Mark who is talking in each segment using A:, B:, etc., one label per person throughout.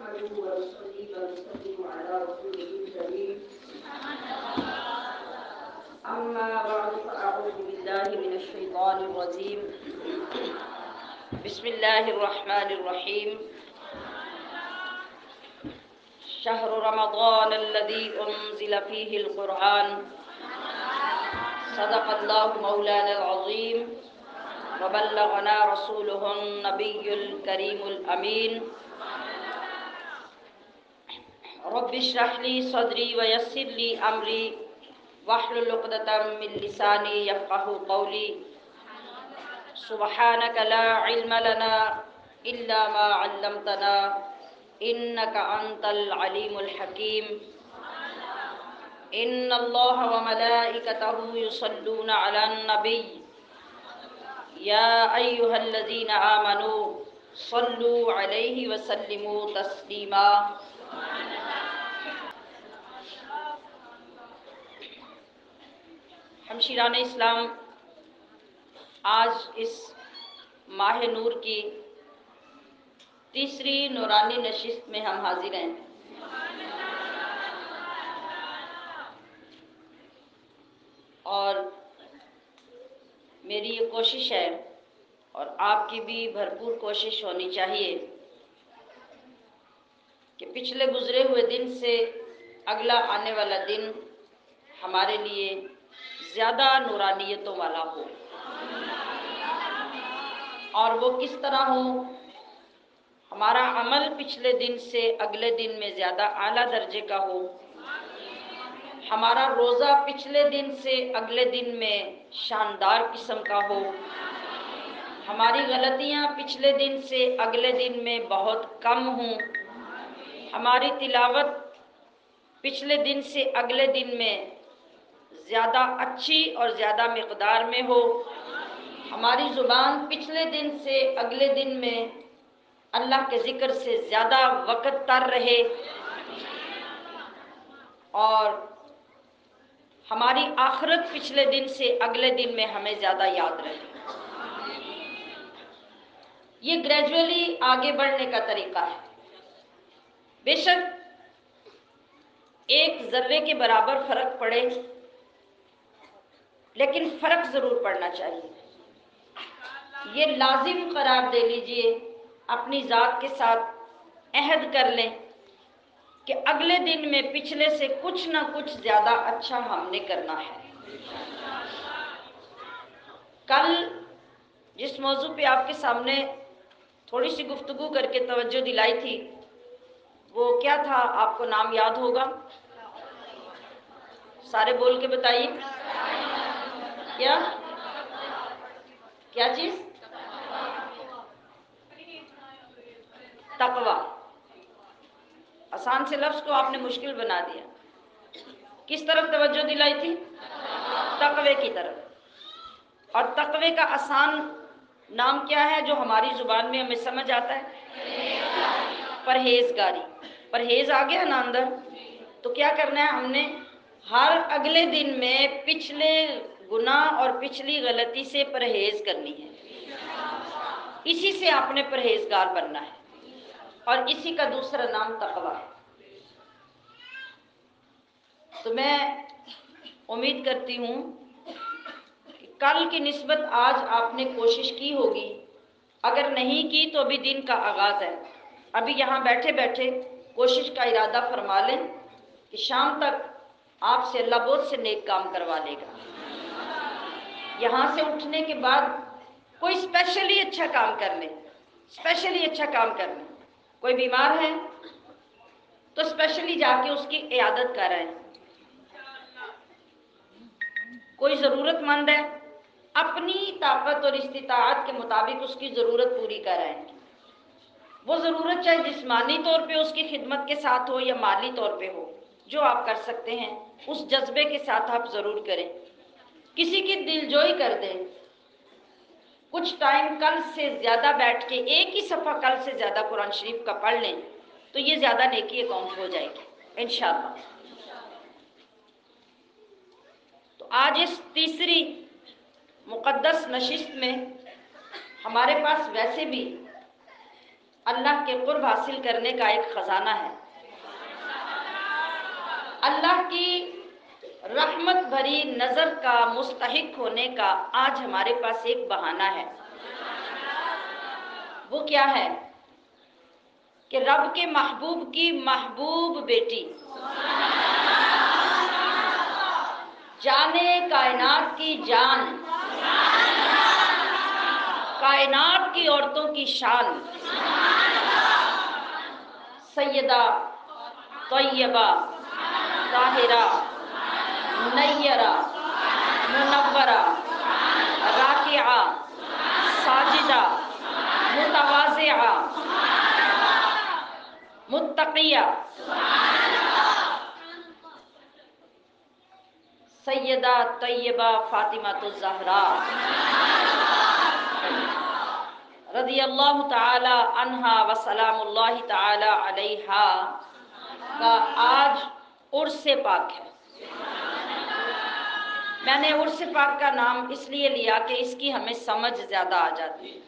A: نحمده ونصلي ونسلم على رسوله الكريم أما بعد فأعوذ بالله من الشيطان الرجيم بسم الله الرحمن الرحيم شهر رمضان الذي أنزل فيه القرآن صدق الله مولانا العظيم وبلغنا رسوله النبي الكريم الأمين رب اشرح لي صدري ويسر لي أمري واحلل عقدة من لساني يفقهوا قولي سبحانك لا علم لنا إلا ما علمتنا إنك أنت العليم الحكيم إن الله وملائكته يصلون على النبي يا أيها الذين آمنوا صلوا عليه وسلموا تسليما ہمشیران اسلام، آج اس ماہ نور کی تیسری نورانی نشست میں ہم حاضر ہیں۔ اور میری یہ کوشش ہے اور آپ کی بھی بھرپور کوشش ہونی چاہیے کہ پچھلے گزرے ہوئے دن سے اگلا آنے والا دن ہمارے لیے زیادہ نورانیتوں والا ہو۔ اور وہ کس طرح ہو؟ ہمارا عمل پچھلے دن سے اگلے دن میں زیادہ اعلیٰ درجے کا ہو، ہمارا روزہ پچھلے دن سے اگلے دن میں شاندار قسم کا ہو، ہماری غلطیاں پچھلے دن سے اگلے دن میں بہت کم ہوں، ہماری تلاوت پچھلے دن سے اگلے دن میں زیادہ اچھی اور زیادہ مقدار میں ہو، ہماری زبان پچھلے دن سے اگلے دن میں اللہ کے ذکر سے زیادہ وقت تر رہے، اور ہماری آخرت پچھلے دن سے اگلے دن میں ہمیں زیادہ یاد رہے۔ یہ گریجولی آگے بڑھنے کا طریقہ ہے۔ بے شک ایک ذرے کے برابر فرق پڑے، لیکن فرق ضرور پڑنا چاہیے۔ یہ لازم قرار دے لیجئے، اپنی ذات کے ساتھ عہد کر لیں کہ اگلے دن میں پچھلے سے کچھ نہ کچھ زیادہ اچھا ہم نے کرنا ہے۔ کل جس موضوع پہ آپ کے سامنے تھوڑی سی گفتگو کر کے توجہ دلائی تھی، وہ کیا تھا؟ آپ کو نام یاد ہوگا؟ سارے بول کے بتائیے۔ کیا چیز؟ تقویٰ۔ آسان سے لفظ کو آپ نے مشکل بنا دیا۔ کس طرف توجہ دلائی تھی؟ تقوی کی طرف۔ اور تقوی کا آسان نام کیا ہے جو ہماری زبان میں ہمیں سمجھ آتا ہے؟ پرہیزگاری۔ پرہیز آ گیا نا اندر، تو کیا کرنا ہے ہم نے؟ ہر اگلے دن میں پچھلے گناہ اور پچھلی غلطی سے پرہیز کرنی ہے۔ اسی سے آپ نے پرہیزگار بننا ہے، اور اسی کا دوسرا نام تقویٰ ہے۔ تو میں امید کرتی ہوں کہ کل کی نسبت آج آپ نے کوشش کی ہوگی، اگر نہیں کی تو ابھی دن کا آغاز ہے، ابھی یہاں بیٹھے بیٹھے کوشش کا ارادہ فرما لیں کہ شام تک آپ سے اللہ بہت سے نیک کام کروا لے گا۔ یہاں سے اٹھنے کے بعد کوئی اسپیشلی اچھا کام کر لیں، اسپیشلی اچھا کام کر لیں۔ کوئی بیمار ہے تو اسپیشلی جا کے اس کی عیادت کرائیں۔ کوئی ضرورت مند ہے، اپنی طاقت اور استطاعت کے مطابق اس کی ضرورت پوری کرائیں۔ وہ ضرورت چاہے جسمانی طور پہ اس کی خدمت کے ساتھ ہو یا مالی طور پہ ہو، جو آپ کر سکتے ہیں اس جذبے کے ساتھ آپ ضرور کریں۔ کسی کی دلجوئی کر دیں، کچھ ٹائم کل سے زیادہ بیٹھ کے ایک ہی صفحہ کل سے زیادہ قرآن شریف کا پڑھ لیں تو یہ زیادہ نیکی اکاؤنٹ ہو جائے گی انشاءاللہ۔ تو آج اس تیسری مقدس نشست میں ہمارے پاس ویسے بھی اللہ کے قرب حاصل کرنے کا ایک خزانہ ہے، اللہ کی رحمت بھری نظر کا مستحق ہونے کا آج ہمارے پاس ایک بہانہ ہے۔ وہ کیا ہے کہ رب کے محبوب کی محبوب بیٹی، جانے کائنات کی جان، کائنات کی عورتوں کی شان، سیدہ طیبہ طاہرہ نیرہ منورہ راکعہ ساجدہ متواضعہ متقیہ، سیدہ طیبہ فاطمہ الزہراء رضی اللہ تعالی عنہا و سلام اللہ تعالی علیہا کا آج عرس پاک ہے۔ میں نے عرس پاک کا نام اس لیے لیا کہ اس کی ہمیں سمجھ زیادہ آ جاتی ہے۔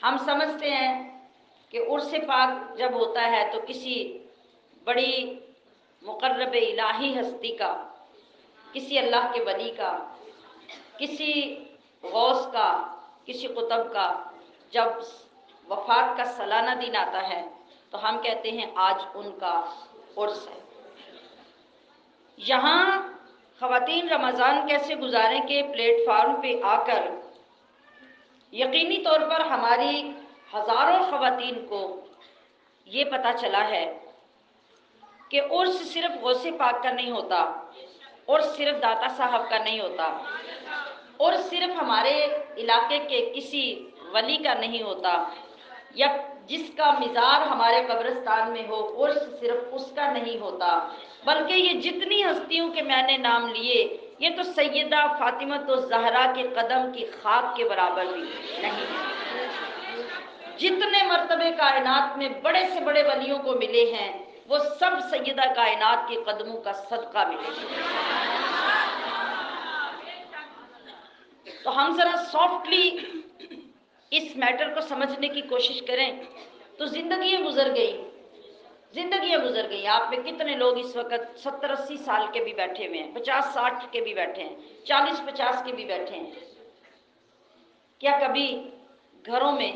A: ہم سمجھتے ہیں کہ عرس پاک جب ہوتا ہے تو کسی بڑی مقرب الہی ہستی کا، کسی اللہ کے ولی کا، کسی غوث کا، کسی قطب کا جب وفات کا سالانہ دن آتا ہے تو ہم کہتے ہیں آج ان کا عرس ہے۔ یہاں خواتین رمضان کیسے گزاریں کہ پلیٹ فارم پہ آ کر یقینی طور پر ہماری ہزاروں خواتین کو یہ پتہ چلا ہے کہ عرس صرف غوث پاک کا نہیں ہوتا، عرس صرف داتا صاحب کا نہیں ہوتا، عرس صرف ہمارے علاقے کے کسی ولی کا نہیں ہوتا، یا جس کا مزار ہمارے قبرستان میں ہو عرس صرف اس کا نہیں ہوتا، بلکہ یہ جتنی ہستیوں کے میں نے نام لیے یہ تو سیدہ فاطمہ الزہراء کے قدم کی خاک کے برابر بھی نہیں ہے۔ جتنے مرتبے کائنات میں بڑے سے بڑے ولیوں کو ملے ہیں وہ سب سیدہ کائنات کے قدموں کا صدقہ ملے ہیں۔ تو ہم ذرا سافٹلی اس میٹر کو سمجھنے کی کوشش کریں تو زندگیاں گزر گئی۔ آپ میں کتنے لوگ اس وقت 70-80 سال کے بھی بیٹھے ہوئے ہیں، 50-60 کے بھی بیٹھے ہیں، 40-50 کے بھی بیٹھے ہیں۔ کیا کبھی گھروں میں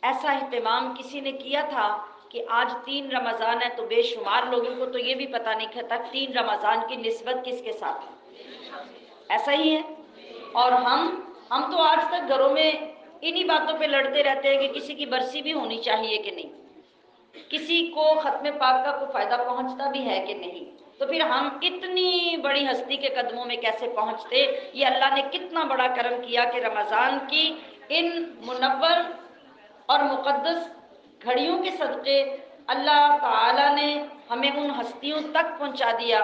A: ایسا اہتمام کسی نے کیا تھا کہ آج 3 رمضان ہے تو بے شمار لوگوں کو تو یہ بھی پتہ نہیں تھا 3 رمضان کی نسبت کس کے ساتھ ہے؟ ایسا ہی ہے۔ اور ہم تو آج تک گھروں میں انہی باتوں پہ لڑتے رہتے ہیں کہ کسی کی برسی بھی ہونی چاہیے کہ نہیں، کسی کو ختم پاک کا کوئی فائدہ پہنچتا بھی ہے کہ نہیں، تو پھر ہم اتنی بڑی ہستی کے قدموں میں کیسے پہنچتے؟ یہ اللہ نے کتنا بڑا کرم کیا کہ رمضان کی ان منور اور مقدس گھڑیوں کے صدقے اللہ تعالی نے ہمیں ان ہستیوں تک پہنچا دیا،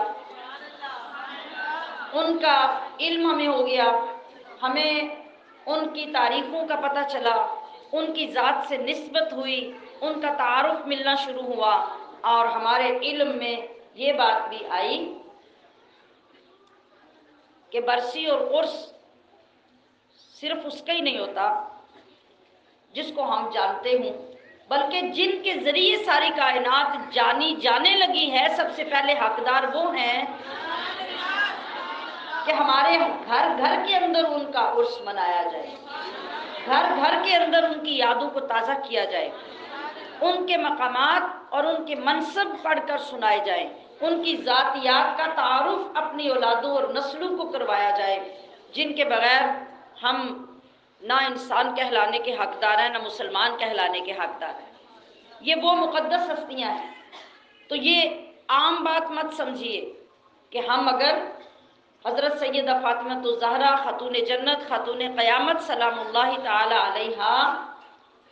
A: ان کا علم ہمیں ہو گیا، ہمیں ان کی تاریخوں کا پتہ چلا، ان کی ذات سے نسبت ہوئی، ان کا تعارف ملنا شروع ہوا، اور ہمارے علم میں یہ بات بھی آئی کہ برسی اور عرس صرف اس کا ہی نہیں ہوتا جس کو ہم جانتے ہوں، بلکہ جن کے ذریعے ساری کائنات جانی جانے لگی ہے، سب سے پہلے حقدار وہ ہیں کہ ہمارے گھر گھر کے اندر ان کا عرس منایا جائے، گھر گھر کے اندر ان کی یادوں کو تازہ کیا جائے، ان کے مقامات اور ان کے منصب پڑھ کر سنائے جائیں، ان کی ذاتیات کا تعارف اپنی اولادوں اور نسلوں کو کروایا جائے، جن کے بغیر ہم نہ انسان کہلانے کے حقدار ہیں، نہ مسلمان کہلانے کے حقدار ہیں۔ یہ وہ مقدس ہستیاں ہیں۔ تو یہ عام بات مت سمجھیے کہ ہم اگر حضرت سیدہ فاطمہ الزہراء خاتون جنت خاتون قیامت سلام اللہ تعالی علیہا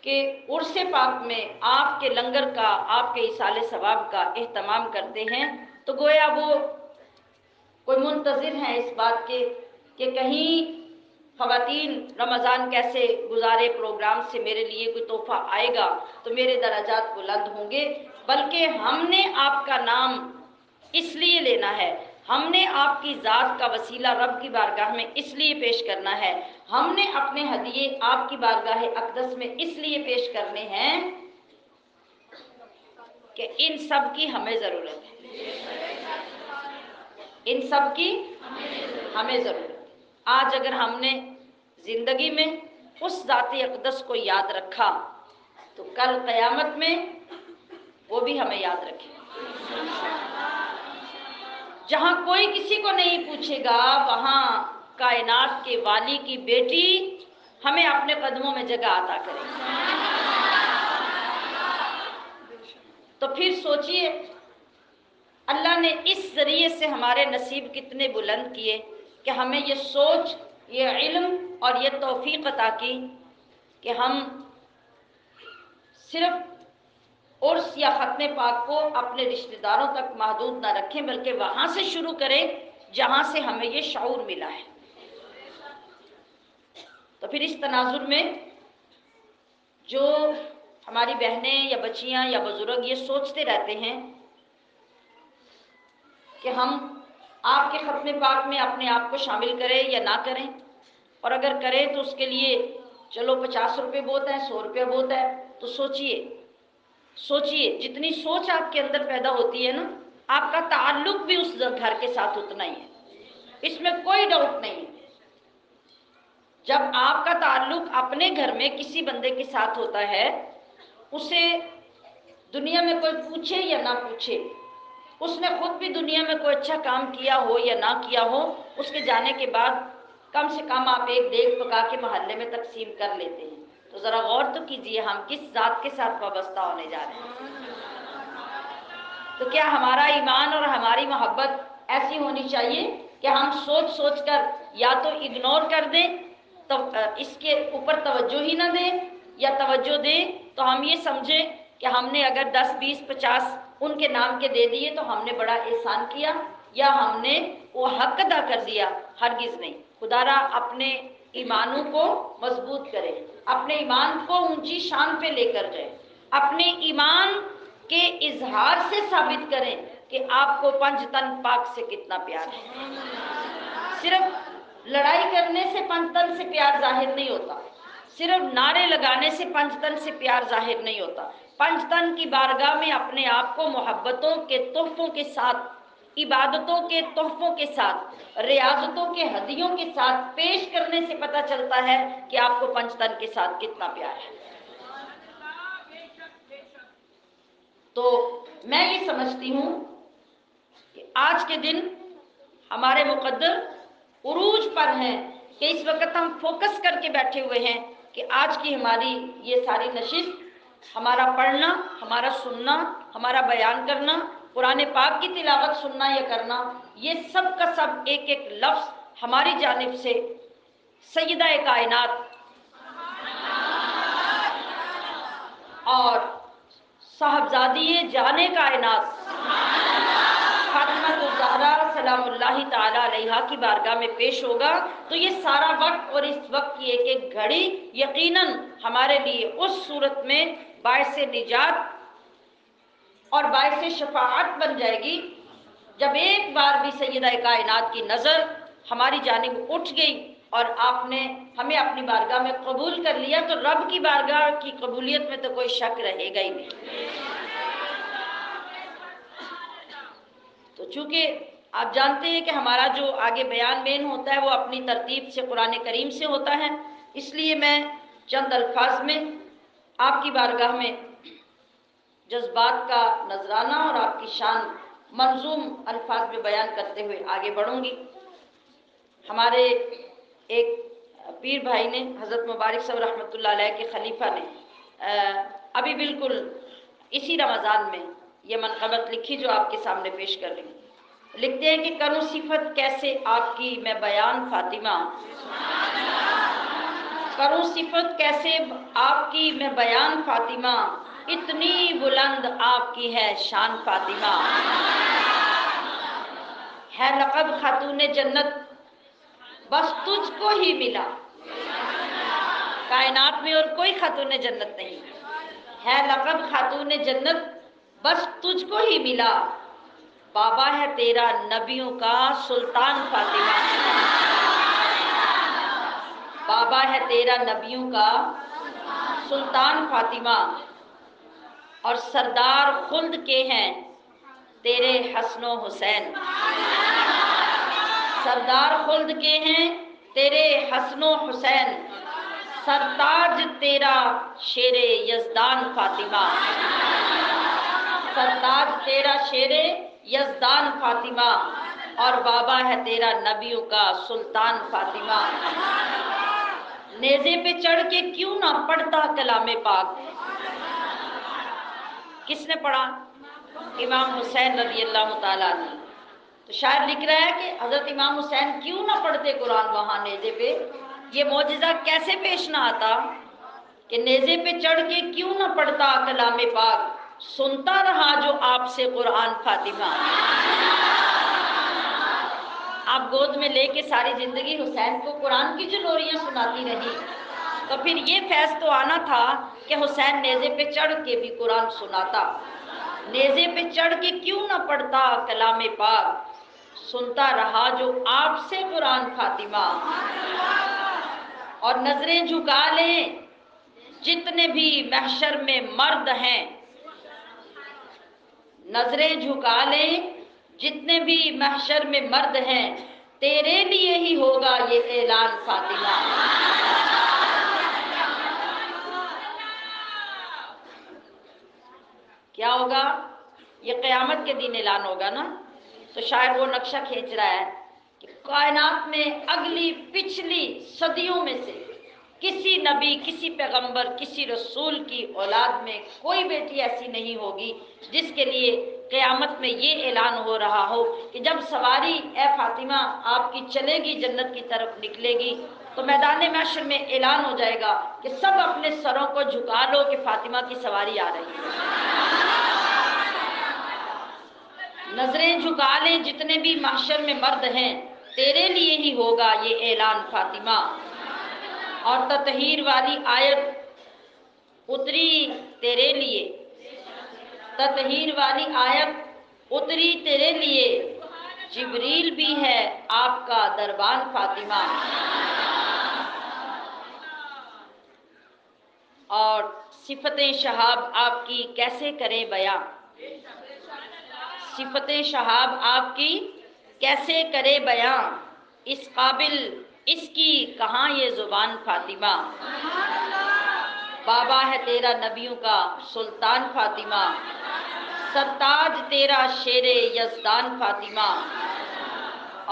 A: کہ عرس پاک میں آپ کے لنگر کا، آپ کے ایصال ثواب کا اہتمام کرتے ہیں تو گویا وہ کوئی منتظر ہیں اس بات کے کہ کہیں خواتین رمضان کیسے گزارے پروگرام سے میرے لیے کوئی تحفہ آئے گا تو میرے درجات بلند ہوں گے، بلکہ ہم نے آپ کا نام اس لیے لینا ہے، ہم نے آپ کی ذات کا وسیلہ رب کی بارگاہ میں اس لیے پیش کرنا ہے، ہم نے اپنے ہدیے آپ کی بارگاہ اقدس میں اس لیے پیش کرنے ہیں کہ ان سب کی ہمیں ضرورت ہے، ان سب کی ہمیں ضرورت ہے۔ آج اگر ہم نے زندگی میں اس ذات اقدس کو یاد رکھا تو کل قیامت میں وہ بھی ہمیں یاد رکھے۔ جہاں کوئی کسی کو نہیں پوچھے گا وہاں کائنات کے والی کی بیٹی ہمیں اپنے قدموں میں جگہ عطا کرے گی۔ تو پھر سوچئے اللہ نے اس ذریعے سے ہمارے نصیب کتنے بلند کیے کہ ہمیں یہ سوچ، یہ علم اور یہ توفیق عطا کی کہ ہم صرف عرس یا ختم پاک کو اپنے رشتہ داروں تک محدود نہ رکھیں بلکہ وہاں سے شروع کریں جہاں سے ہمیں یہ شعور ملا ہے۔ تو پھر اس تناظر میں جو ہماری بہنیں یا بچیاں یا بزرگ یہ سوچتے رہتے ہیں کہ ہم آپ کے ختم پاک میں اپنے آپ کو شامل کریں یا نہ کریں، اور اگر کریں تو اس کے لیے چلو 50 روپے بہت ہے، 100 روپیہ بہت ہے، تو سوچئے جتنی سوچ آپ کے اندر پیدا ہوتی ہے نا، آپ کا تعلق بھی اس گھر کے ساتھ اتنا ہی ہے، اس میں کوئی ڈاؤٹ نہیں ہے۔ جب آپ کا تعلق اپنے گھر میں کسی بندے کے ساتھ ہوتا ہے، اسے دنیا میں کوئی پوچھے یا نہ پوچھے، اس نے خود بھی دنیا میں کوئی اچھا کام کیا ہو یا نہ کیا ہو، اس کے جانے کے بعد کم سے کم آپ ایک دیگ پکا کے محلے میں تقسیم کر لیتے ہیں۔ تو ذرا غور تو کیجئے ہم کس ذات کے ساتھ وابستہ ہونے جا رہے ہیں۔ تو کیا ہمارا ایمان اور ہماری محبت ایسی ہونی چاہیے کہ ہم سوچ سوچ کر یا تو اگنور کر دیں، تو اس کے اوپر توجہ ہی نہ دیں، یا توجہ دیں تو ہم یہ سمجھیں کہ ہم نے اگر 10 20 50 ان کے نام کے دے دیے تو ہم نے بڑا احسان کیا یا ہم نے وہ حق ادا کر دیا۔ ہرگز نہیں۔ خدا را اپنے ایمانوں کو مضبوط کرے، اپنے ایمان کو اونچی شان پہ لے کر جائے، اپنے ایمان کے اظہار سے ثابت کریں کہ آپ کو پنج تن پاک سے کتنا پیار ہے۔ صرف لڑائی کرنے سے پنج تن سے پیار ظاہر نہیں ہوتا، صرف نعرے لگانے سے پنج تن سے پیار ظاہر نہیں ہوتا۔ پنج تن کی بارگاہ میں اپنے آپ کو محبتوں کے تحفوں کے ساتھ، عبادتوں کے تحفوں کے ساتھ، ریاضتوں کے ہدیوں کے ساتھ پیش کرنے سے پتہ چلتا ہے کہ آپ کو پنج تن کے ساتھ کتنا پیار ہے۔ تو میں یہ سمجھتی ہوں کہ آج کے دن ہمارے مقدر عروج پر ہیں کہ اس وقت ہم فوکس کر کے بیٹھے ہوئے ہیں کہ آج کی ہماری یہ ساری نشست، ہمارا پڑھنا، ہمارا سننا، ہمارا بیان کرنا، قرآن پاک کی تلاوت سننا یا کرنا، یہ سب کا سب ایک ایک لفظ ہماری جانب سے سیدہ کائنات اور صاحبزادی جان کائنات فاطمہ الزہرا سلام اللہ تعالی علیہا کی بارگاہ میں پیش ہوگا، تو یہ سارا وقت اور اس وقت کی ایک ایک گھڑی یقیناً ہمارے لیے اس صورت میں باعث نجات اور باعث شفاعت بن جائے گی جب ایک بار بھی سیدہ کائنات کی نظر ہماری جانب اٹھ گئی اور آپ نے ہمیں اپنی بارگاہ میں قبول کر لیا، تو رب کی بارگاہ کی قبولیت میں تو کوئی شک رہے گا ہی نہیں۔ تو چونکہ آپ جانتے ہیں کہ ہمارا جو آگے بیان مین ہوتا ہے وہ اپنی ترتیب سے قرآن کریم سے ہوتا ہے، اس لیے میں چند الفاظ میں آپ کی بارگاہ میں جذبات کا نذرانہ اور آپ کی شان منظوم الفاظ میں بیان کرتے ہوئے آگے بڑھوں گی۔ ہمارے ایک پیر بھائی نے، حضرت مبارک صاحب رحمۃ اللہ علیہ کے خلیفہ نے ابھی بالکل اسی رمضان میں یہ منقبت لکھی جو آپ کے سامنے پیش کر رہی ہوں۔ لکھتے ہیں کہ کروں صفت کیسے آپ کی میں بیان فاطمہ، کروں صفت کیسے آپ کی میں بیان فاطمہ، اتنی بلند آپ کی ہے شان فاطمہ، ہے لقب خاتون جنت بس تجھ کو ہی ملا، کائنات میں اور کوئی خاتون جنت نہیں ہے، لقب خاتون جنت بس تجھ کو ہی ملا، بابا ہے تیرا نبیوں کا سلطان فاطمہ۔ بابا ہے تیرا نبیوں کا سلطان فاطمہ، اور سردار خلد کے ہیں تیرے حسن و حسین، سردار خلد کے ہیں تیرے حسن و حسین، سرتاج تیرا شیر یزدان فاطمہ، سرتاج تیرا شیر یزدان فاطمہ، اور بابا ہے تیرا نبیوں کا سلطان فاطمہ۔ نیزے پہ چڑھ کے کیوں نہ پڑھتا کلام پاک؟ کس نے پڑھا؟ امام حسین رضی اللہ تعالیٰ عنہ۔ تو شاعر لکھ رہا ہے کہ حضرت امام حسین کیوں نہ پڑھتے قرآن وہاں نیزے پہ؟ یہ معجزہ کیسے پیش نہ آتا کہ نیزے پہ چڑھ کے کیوں نہ پڑھتا کلام پاک، سنتا رہا جو آپ سے قرآن فاطمہ۔ آپ گود میں لے کے ساری زندگی حسین کو قرآن کی جو لوریاں سناتی رہی، تو پھر یہ فیض تو آنا تھا کہ حسین نیزے پہ چڑھ کے بھی قرآن سناتا۔ نیزے پہ چڑھ کے کیوں نہ پڑھتا کلام پاک، سنتا رہا جو آپ سے قرآن فاطمہ۔ اور نظریں جھکا لیں جتنے بھی محشر میں مرد ہیں، نظریں جھکا لیں جتنے بھی محشر میں مرد ہیں، تیرے لیے ہی ہوگا یہ اعلان فاطمہ۔ کیا ہوگا؟ یہ قیامت کے دن اعلان ہوگا نا۔ تو شاعر وہ نقشہ کھینچ رہا ہے کہ کائنات میں اگلی پچھلی صدیوں میں سے کسی نبی، کسی پیغمبر، کسی رسول کی اولاد میں کوئی بیٹی ایسی نہیں ہوگی جس کے لیے قیامت میں یہ اعلان ہو رہا ہو کہ جب سواری اے فاطمہ آپ کی چلے گی، جنت کی طرف نکلے گی، تو میدان محشر میں اعلان ہو جائے گا کہ سب اپنے سروں کو جھکا لو کہ فاطمہ کی سواری آ رہی ہے۔ نظریں جھکا لیں جتنے بھی محشر میں مرد ہیں، تیرے لیے ہی ہوگا یہ اعلان فاطمہ۔ اور تطہیر والی آیت اتری تیرے لیے، تطہیر والی آیت اتری تیرے لیے، جبریل بھی ہے آپ کا دربان فاطمہ۔ اور صفتیں شہاب آپ کی کیسے کریں بیاں، صفتیں شہاب آپ کی کیسے کرے بیاں، اس قابل اس کی کہاں یہ زبان فاطمہ۔ بابا ہے تیرا نبیوں کا سلطان فاطمہ، سرتاج تیرا شیر یزدان فاطمہ،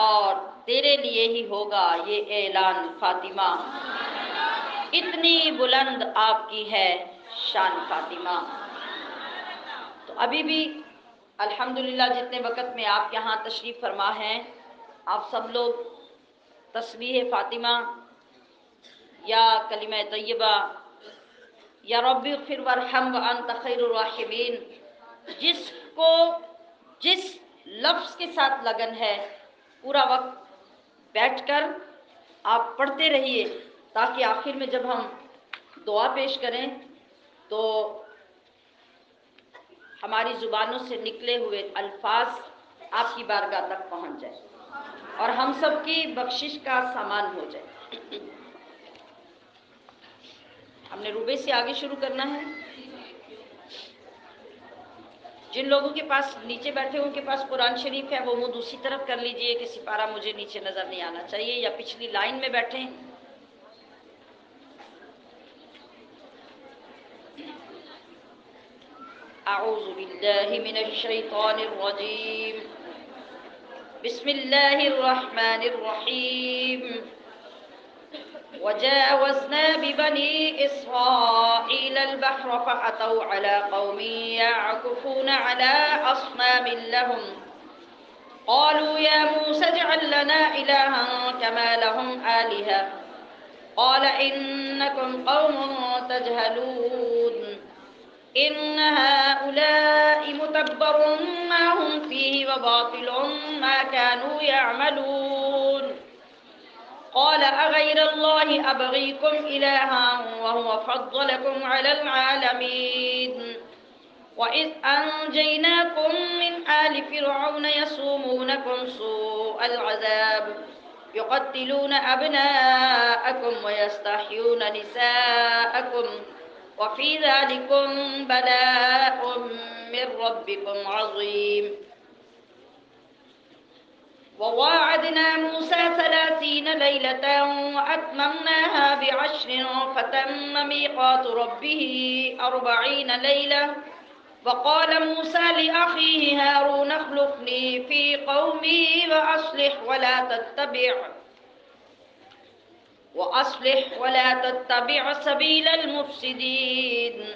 A: اور تیرے لیے ہی ہوگا یہ اعلان فاطمہ۔ اتنی بلند آپ کی ہے شان فاطمہ۔ تو ابھی بھی الحمدللہ جتنے وقت میں آپ یہاں تشریف فرما ہیں، آپ سب لوگ تسبیح فاطمہ یا کلمہ طیبہ یا رب اغفر وارحم وانت خیر الراحمین، جس کو جس لفظ کے ساتھ لگن ہے، پورا وقت بیٹھ کر آپ پڑھتے رہیے، تاکہ آخر میں جب ہم دعا پیش کریں تو ہماری زبانوں سے نکلے ہوئے الفاظ آپ کی بارگاہ تک پہنچ جائیں اور ہم سب کی بخشش کا سامان ہو جائے۔ ہم نے روبے سے آگے شروع کرنا ہے۔ جن لوگوں کے پاس نیچے بیٹھے ان کے پاس قرآن شریف ہے، وہ منہ دوسری طرف کر لیجئے کہ سپارہ مجھے نیچے نظر نہیں آنا چاہیے، یا پچھلی لائن میں بیٹھیں۔ اعوذ باللہ من الشیطان الرجیم، بسم اللہ الرحمن الرحیم۔ وجاوزنا ببني إسرائيل البحر فأتوا على قوم يعكفون على أصنام لهم قالوا يا موسى اجعل لنا إلها كما لهم آلهة قال إنكم قوم تجهلون إن هؤلاء متبر ما هم فيه وباطل ما كانوا يعملون قال أغير الله أبغيكم إلها وهو فضلكم على العالمين وإذ أنجيناكم من آل فرعون يسومونكم سوء العذاب يقتلون أبناءكم ويستحيون نساءكم وفي ذلكم بلاء من ربكم عظيم. وواعدنا موسى 30 ليلة وأتممناها ب10 فتم ميقات ربه 40 ليلة. وقال موسى لأخيه هارون اخلفني في قومي وأصلح ولا تتبع سبيل المفسدين.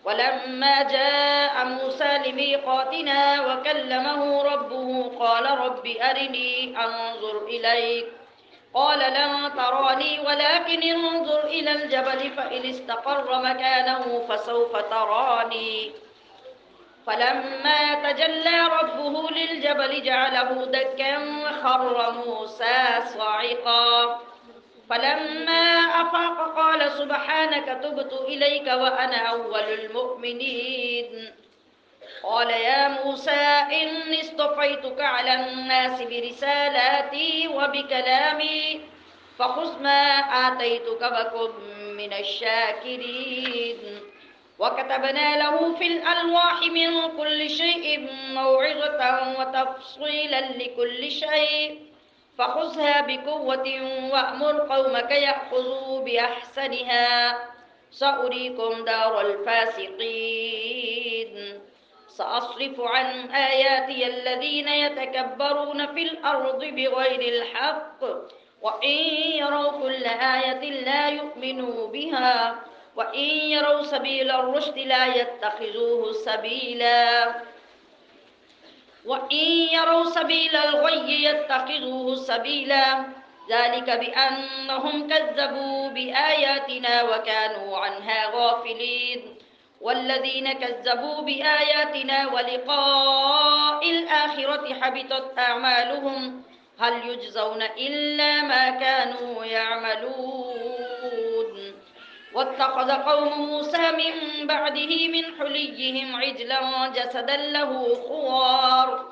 A: ولما جاء موسى لميقاتنا وكلمه ربه قال رب أرني أنظر إليك قال لن تراني ولكن انظر إلى الجبل فإن استقر مكانه فسوف تراني. فلما تجلى ربه للجبل جعله دكا وخر موسى صاعقا. فلما أفاق قال سبحانك تبت إليك وأنا أول المؤمنين. قال يا موسى إني اصطفيتك على الناس برسالاتي وبكلامي فخذ ما آتيتك وكن من الشاكرين. وكتبنا له في الألواح من كل شيء موعظة وتفصيلا لكل شيء فخذها بقوة وأمر قومك يأخذوا بأحسنها سأريكم دار الفاسقين. سأصرف عن آياتي الذين يتكبرون في الأرض بغير الحق وإن يروا كل آية لا يؤمنوا بها وإن يروا سبيل الرشد لا يتخذوه سبيلا وإن يروا سبيل الغي يتخذوه سبيلا. ذلك بأنهم كذبوا بآياتنا وكانوا عنها غافلين. والذين كذبوا بآياتنا ولقاء الآخرة حبطت أعمالهم هل يجزون إلا ما كانوا يعملون. واتخذ قوم موسى من بعده من حليهم عجلا جسدا له خوار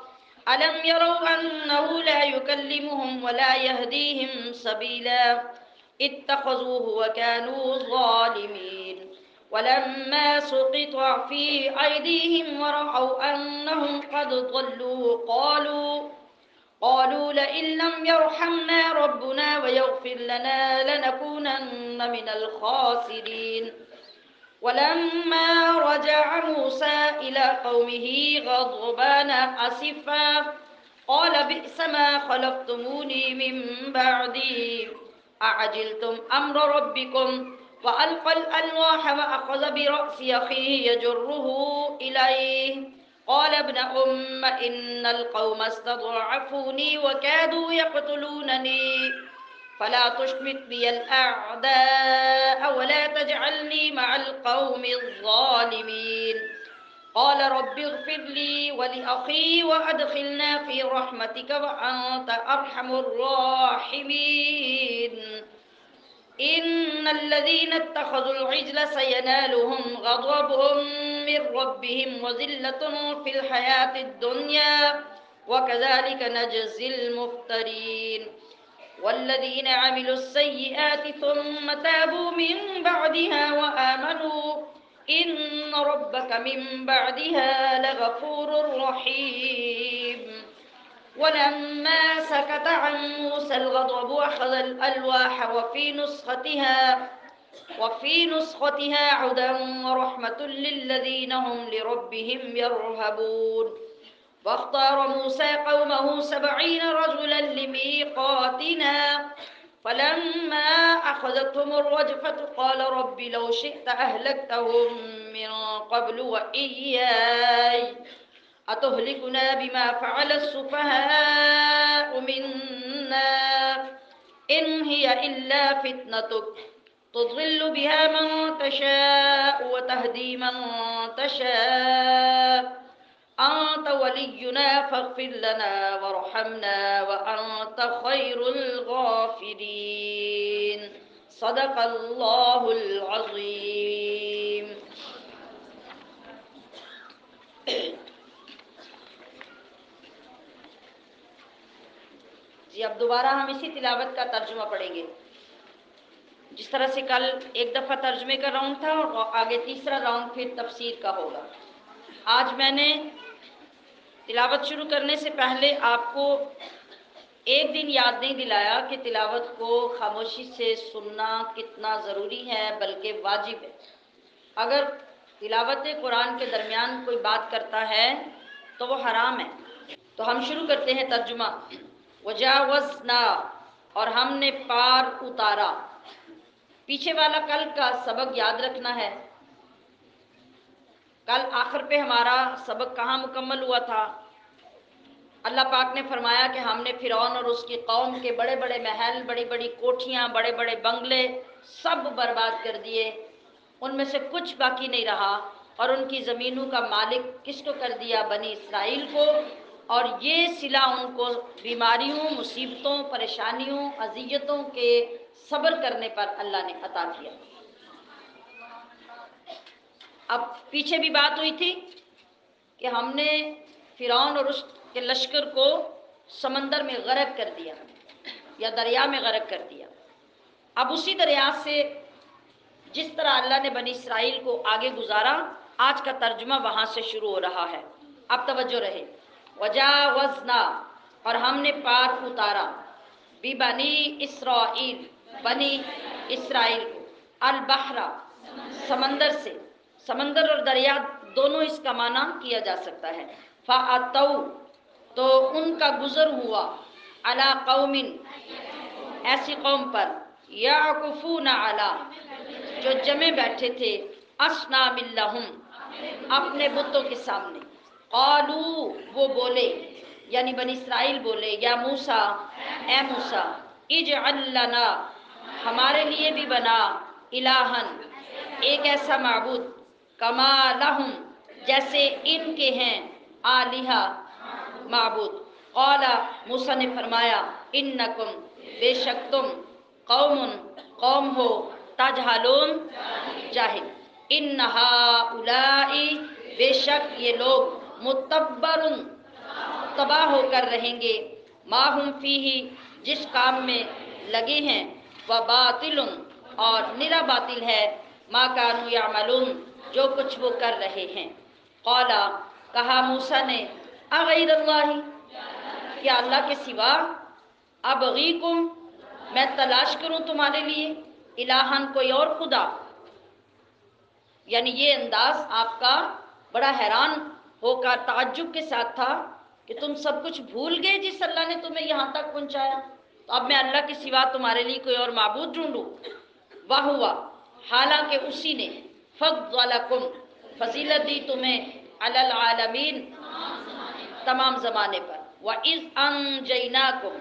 A: ألم يروا أنه لا يكلمهم ولا يهديهم سبيلا اتخذوه وكانوا ظالمين. ولما سقط في أيديهم ورأوا أنهم قد ضلوا قالوا لئن لم يرحمنا ربنا ويغفر لنا لنكونن من الخاسرين. ولما رجع موسى إلى قومه غضبان أسفا قال بئس ما خلفتموني من بعدي أعجلتم أمر ربكم وألقى الألواح وأخذ برأس أخيه يجره إليه قال ابن أم إن القوم استضعفوني وكادوا يقتلونني فلا تشمت بي الأعداء ولا تجعلني مع القوم الظالمين. قال رب اغفر لي ولأخي وأدخلنا في رحمتك وأنت أرحم الراحمين. إن الذين اتخذوا العجل سينالهم غضب من ربهم وذلة في الحياة الدنيا وكذلك نجزي المفترين. والذين عملوا السيئات ثم تابوا من بعدها وآمنوا إن ربك من بعدها لغفور رحيم. ولما سكت عن موسى الغضب أخذ الألواح وفي نسختها هدى ورحمة للذين هم لربهم يرهبون. واختار موسى قومه 70 رجلا لميقاتنا فلما أخذتهم الرجفة قال رب لو شئت أهلكتهم من قبل وإياي أتهلكنا بما فعل السفهاء منا إن هي إلا فتنتك تضل بها من تشاء وتهدي من تشاء أنت ولينا فاغفر لنا وارحمنا وأنت خير الغافرين. صدق الله العظيم. جی اب دوبارہ ہم اسی تلاوت کا ترجمہ پڑھیں گے، جس طرح سے کل ایک دفعہ ترجمے کا راؤنڈ تھا اور آگے تیسرا راؤنڈ پھر تفسیر کا ہوگا۔ آج میں نے تلاوت شروع کرنے سے پہلے آپ کو ایک دن یاد نہیں دلایا کہ تلاوت کو خاموشی سے سننا کتنا ضروری ہے، بلکہ واجب ہے۔ اگر تلاوت قرآن کے درمیان کوئی بات کرتا ہے تو وہ حرام ہے۔ تو ہم شروع کرتے ہیں ترجمہ۔ وجاوزنا، اور ہم نے پار اتارا۔ پیچھے والا کل کا سبق یاد رکھنا ہے۔ کل آخر پہ ہمارا سبق کہاں مکمل ہوا تھا؟ اللہ پاک نے فرمایا کہ ہم نے فرعون اور اس کی قوم کے بڑے بڑے محل، بڑی بڑی کوٹھیاں، بڑے بڑے بنگلے سب برباد کر دیے، ان میں سے کچھ باقی نہیں رہا، اور ان کی زمینوں کا مالک کس کو کر دیا؟ بنی اسرائیل کو، اور یہ صلہ ان کو بیماریوں، مصیبتوں، پریشانیوں، اذیتوں کے صبر کرنے پر اللہ نے عطا کیا۔ اب پیچھے بھی بات ہوئی تھی کہ ہم نے فرعون اور اس کے لشکر کو سمندر میں غرق کر دیا یا دریا میں غرق کر دیا۔ اب اسی دریا سے جس طرح اللہ نے بنی اسرائیل کو آگے گزارا، آج کا ترجمہ وہاں سے شروع ہو رہا ہے۔ اب توجہ رہے۔ وجاوزنا، اور ہم نے پار اتارا، بی بنی اسرائیل، بنی اسرائیل کو، البحر، سمندر سے۔ سمندر اور دریا دونوں اس کا معنی کیا جا سکتا ہے۔ فَأَتَوْا، تو ان کا گزر ہوا، عَلَىٰ قَوْمٍ، ایسی قوم پر، يَعْكُفُونَ عَلَىٰ، جو جمے بیٹھے تھے، أَصْنَامٍ لَهُمْ، اپنے بتوں کے سامنے۔ قالوا، وہ بولے، یعنی بنی اسرائیل بولے، یا موسیٰ، اے موسیٰ، اجعل لنا، ہمارے لیے بھی بنا، الہًا، ایک ایسا معبود، کما لہم، جیسے ان کے ہیں، آلہہ، معبود۔ قال، موسیٰ نے فرمایا، انکم، بے شک تم، قوم، قوم ہو، تجہلون، جاہل۔ ان ہؤلاء، بے شک یہ لوگ، متبر، تباہ ہو کر رہیں گے، ما ہم فیہ، جس کام میں لگے ہیں، وباطل، اور نرا باطل ہے، ما کانوا یعملون، جو کچھ وہ کر رہے ہیں۔ قال، کہا موسیٰ نے، اغیر اللہ، کیا اللہ کے سوا، ابغیکم، میں تلاش کروں تمہارے لیے، الہن، کوئی اور خدا۔ یعنی یہ انداز آپ کا بڑا حیران ہو کر تعجب کے ساتھ تھا کہ تم سب کچھ بھول گئے جس اللہ نے تمہیں یہاں تک پہنچایا، تو اب میں اللہ کے سوا تمہارے لیے کوئی اور معبود ڈھونڈوں۔ وَهُوَ، حالانکہ اسی نے، فضلکم، فضیلت دی تمہیں، علی العالمین، تمام زمانے پر۔ وَإِذْ أَنْجَيْنَاكُمْ،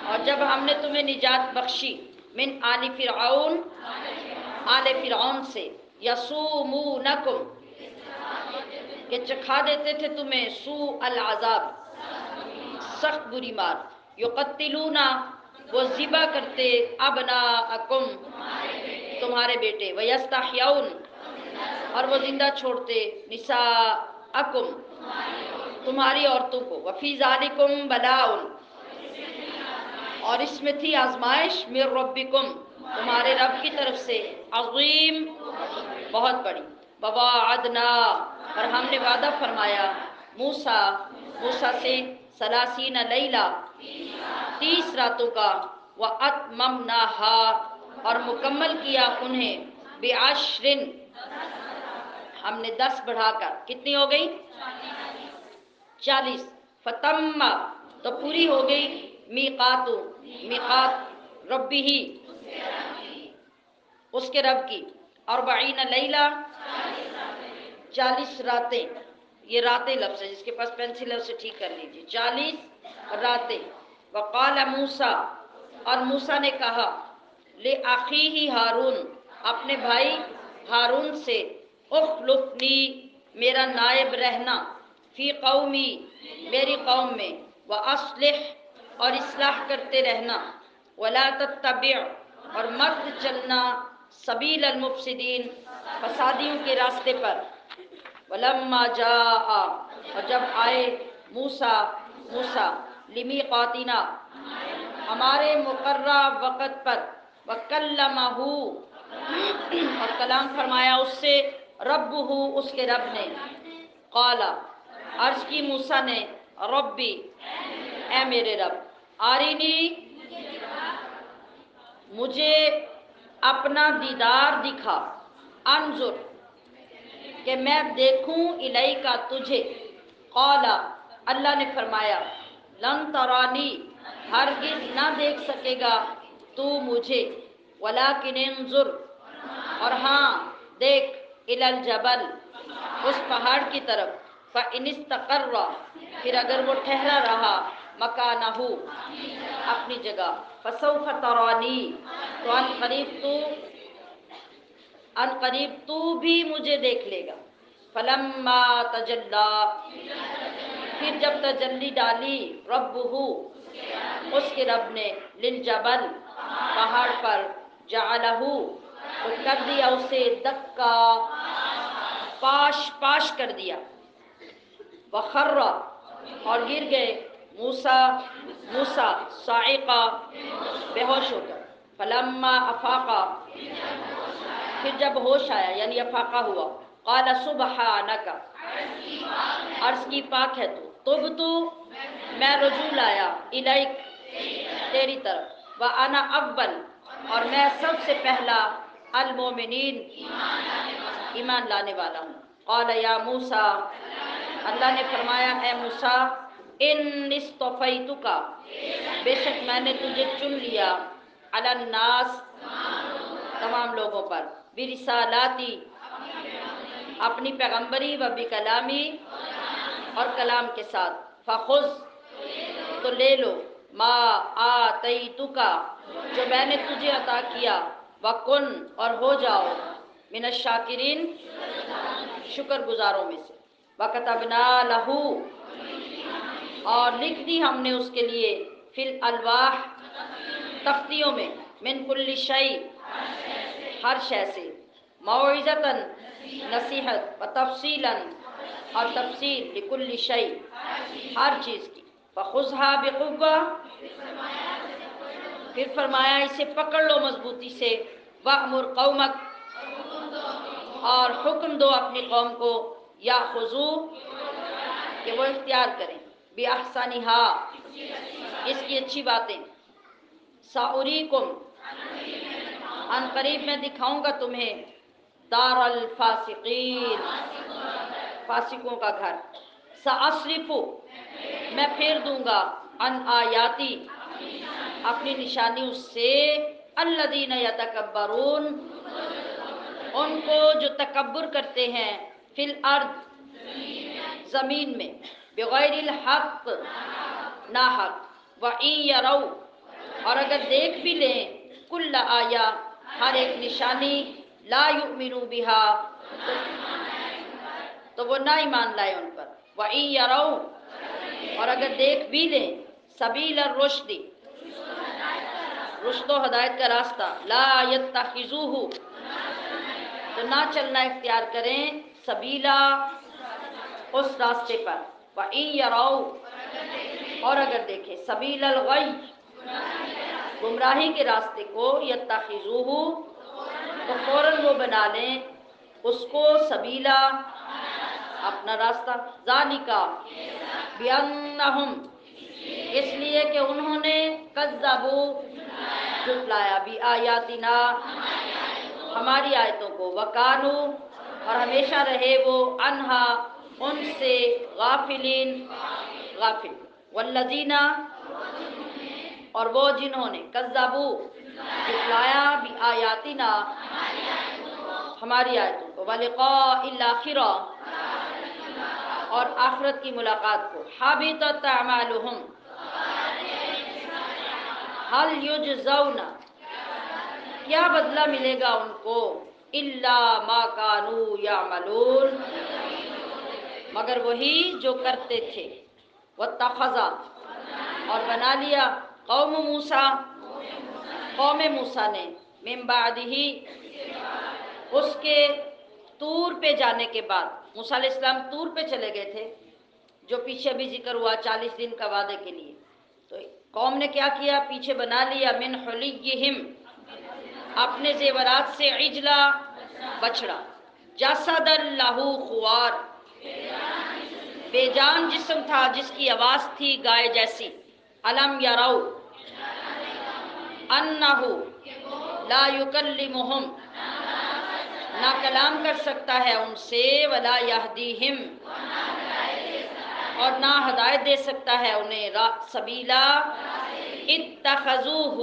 A: اور جب ہم نے تمہیں نجات بخشی، من آل فرعون، آل فرعون سے، یسومونکم، کہ چکھا دیتے تھے تمہیں، سوء العذاب، سخت بری مار، یقتلون، وہ ذبح کرتے، ابناءکم، تمہارے بیٹے، ویستحیون، اور وہ زندہ چھوڑتے، نساءکم، تمہاری عورتوں کو، وفی ذالکم بلاء، اور اس میں تھی آزمائش، من ربکم، تمہارے رب کی طرف سے، عظیم، بہت بڑی، وواعدنا، اور ہم نے وعدہ فرمایا، موسیٰ سے، ثلاثین لیلہ، 30 راتوں کا، وَأَتْمَمْنَاهَا، اور مکمل کیا انہیں، بعشر، ہم نے 10 بڑھا کر، کتنی ہو گئی؟ 40۔ فتم، تو پوری ہو گئی، میقات ربہ، اس کے رب کی، 40 لیلہ، 40 راتیں، یہ راتیں لفظ ہے، جس کے پاس پینسل ہے اسے ٹھیک کر لیجیے، 40 راتیں۔ وقال موسیٰ، اور موسیٰ نے کہا، لأخیہ ہارون، اپنے بھائی ہارون سے، اخلفنی، میرا نائب رہنا، فی قومی، میری قوم میں، وأصلح، اور اصلاح کرتے رہنا، ولا تتبع، اور مت چلنا، سبیل المفسدین، فسادیوں کے راستے پر۔ ولما جاء، اور جب آئے موسیٰ، لمیقاتنا، ہمارے مقررہ وقت پر، وکلمہ، اور کلام فرمایا اس سے، ربہ، اس کے رب نے، قال، عرض کی موسیٰ نے، ربی، اے میرے رب، آرینی، مجھے اپنا دیدار دکھا، انظر، کہ میں دیکھوں، الیک، تجھے، قال، اللہ نے فرمایا، لن ترانی، ہرگز نہ دیکھ سکے گا تو مجھے، ولکن انظر، اور ہاں دیکھ، الی الجبل، اس پہاڑ کی طرف، فإن استقر، پھر اگر وہ ٹھہرا رہا، مکانہ، اپنی جگہ، فسوف ترانی، تو ان قریب تو بھی مجھے دیکھ لے گا، فلما تجلی، پھر جب تجلی ڈالی، ربہ، اس کے رب نے، للجبل، پہاڑ پر، جعلہ، تو کر دیا اسے دکا، پاش کر دیا، وخر، اور گر گئے، موسیٰ صاعقہ، بے ہوش ہو کر، فلما افاقا، پھر جب ہوش آیا یعنی افاقہ ہوا، قال سبحانک، عرض کی پاک ہے تو، تب تو، میں رجوع لایا، الیک، تیری طرف، وانا اول، اور میں سب سے پہلا، المومنین، ایمان لانے والا ہوں، قال یا موسیٰ، اللہ نے فرمایا، اے موسیٰ، ان اصطفیتک، بے شک میں نے تجھے چن لیا، علی الناس، تمام لوگوں پر، برسالاتی، اپنی پیغمبری، و بکلامی، اور کلام کے ساتھ، فخذ، تو لے لو، ما آتیتک، جو میں نے تجھے عطا کیا، وکن، اور ہو جاؤ، من الشاکرین، شکر گزاروں میں سے، وکتبنا لہ، اور لکھ دی ہم نے اس کے لیے، فی الالواح، تختیوں میں، من کل شیء، ہر شے سے، موعظۃً، نصیحت، و تفصیلاً، اور تفصیل، لکل شیء، ہر چیز کی، فخذھا بقوہ، پھر فرمایا اسے پکڑ لو مضبوطی سے، وأمر قومک، اور حکم دو اپنی قوم کو، یاخذوا، کہ وہ اختیار کریں، بأحسنھا، اس کی اچھی باتیں، سأریکم، ان قریب میں دکھاؤں گا تمہیں، دار الفاسقین، فاسقوں کا گھر، سأصرف، میں پھیر دوں گا، عن آیاتی، اپنی نشانی اس سے، الذین یتکبرون، ان کو جو تکبر کرتے ہیں، فی الارض، زمین میں، بغیر الحق، ناحق، وَإِن یروا، اور اگر دیکھ بھی لیں، کل آیہ، ہر ایک نشانی، لا یؤمنوا بہا، تو وہ نہ ایمان لائے ان پر، وَإِن یروا، اور اگر دیکھ بھی لیں، سبیل الرشد، رشد و ہدایت کا راستہ، لا یتخذوہ، تو نہ چلنا اختیار کریں، سبیلا، اس راستے پر، وَإِن یروا، اور اگر دیکھیں، سبیل الغی، گمراہی کے راستے کو، یتخذوہ، تو فوراً وہ بنا لیں اس کو، سبیلا، اپنا راستہ، ذالک، بأنہم، اس لیے کہ انہوں نے، کذبوا، جھٹلایا، بآیاتنا، ہماری آیتوں کو، وکانوا، اور ہمیشہ رہے وہ، عنہا، ان سے، غافلین، غافل، والذین، اور وہ جنہوں نے، کذبوا، جھٹلایا، بآیاتنا، ہماری آیتوں کو، ولقاء الآخرہ، اور آخرت کی ملاقات کو، حبطت اعمالہم، هل یجزون، کیا بدلہ ملے گا ان کو، الا ما كانوا یعملون، مگر وہی جو کرتے تھے، واتخذ، اور بنا لیا، قوم موسیٰ، قوم موسیٰ نے، من بعدہ، اس کے طور پہ جانے کے بعد، موسیٰ علیہ السلام طور پہ چلے گئے تھے، جو پیچھے بھی ذکر ہوا 40 دن کا وعدے کے لیے، تو قوم نے کیا کیا؟ پیچھے بنا لیا من حلیہم، اپنے زیورات سے، عجلا، بچڑا، جسد لہ خوار، بے جان جسم تھا جس کی آواز تھی گائے جیسی، الم یرو انہ لا یکلمہم، نہ کلام کر سکتا ہے ان سے، ولا یہدیہم، اور نہ ہدایت دے سکتا ہے انہیں، سبیلا، اتخذوہ،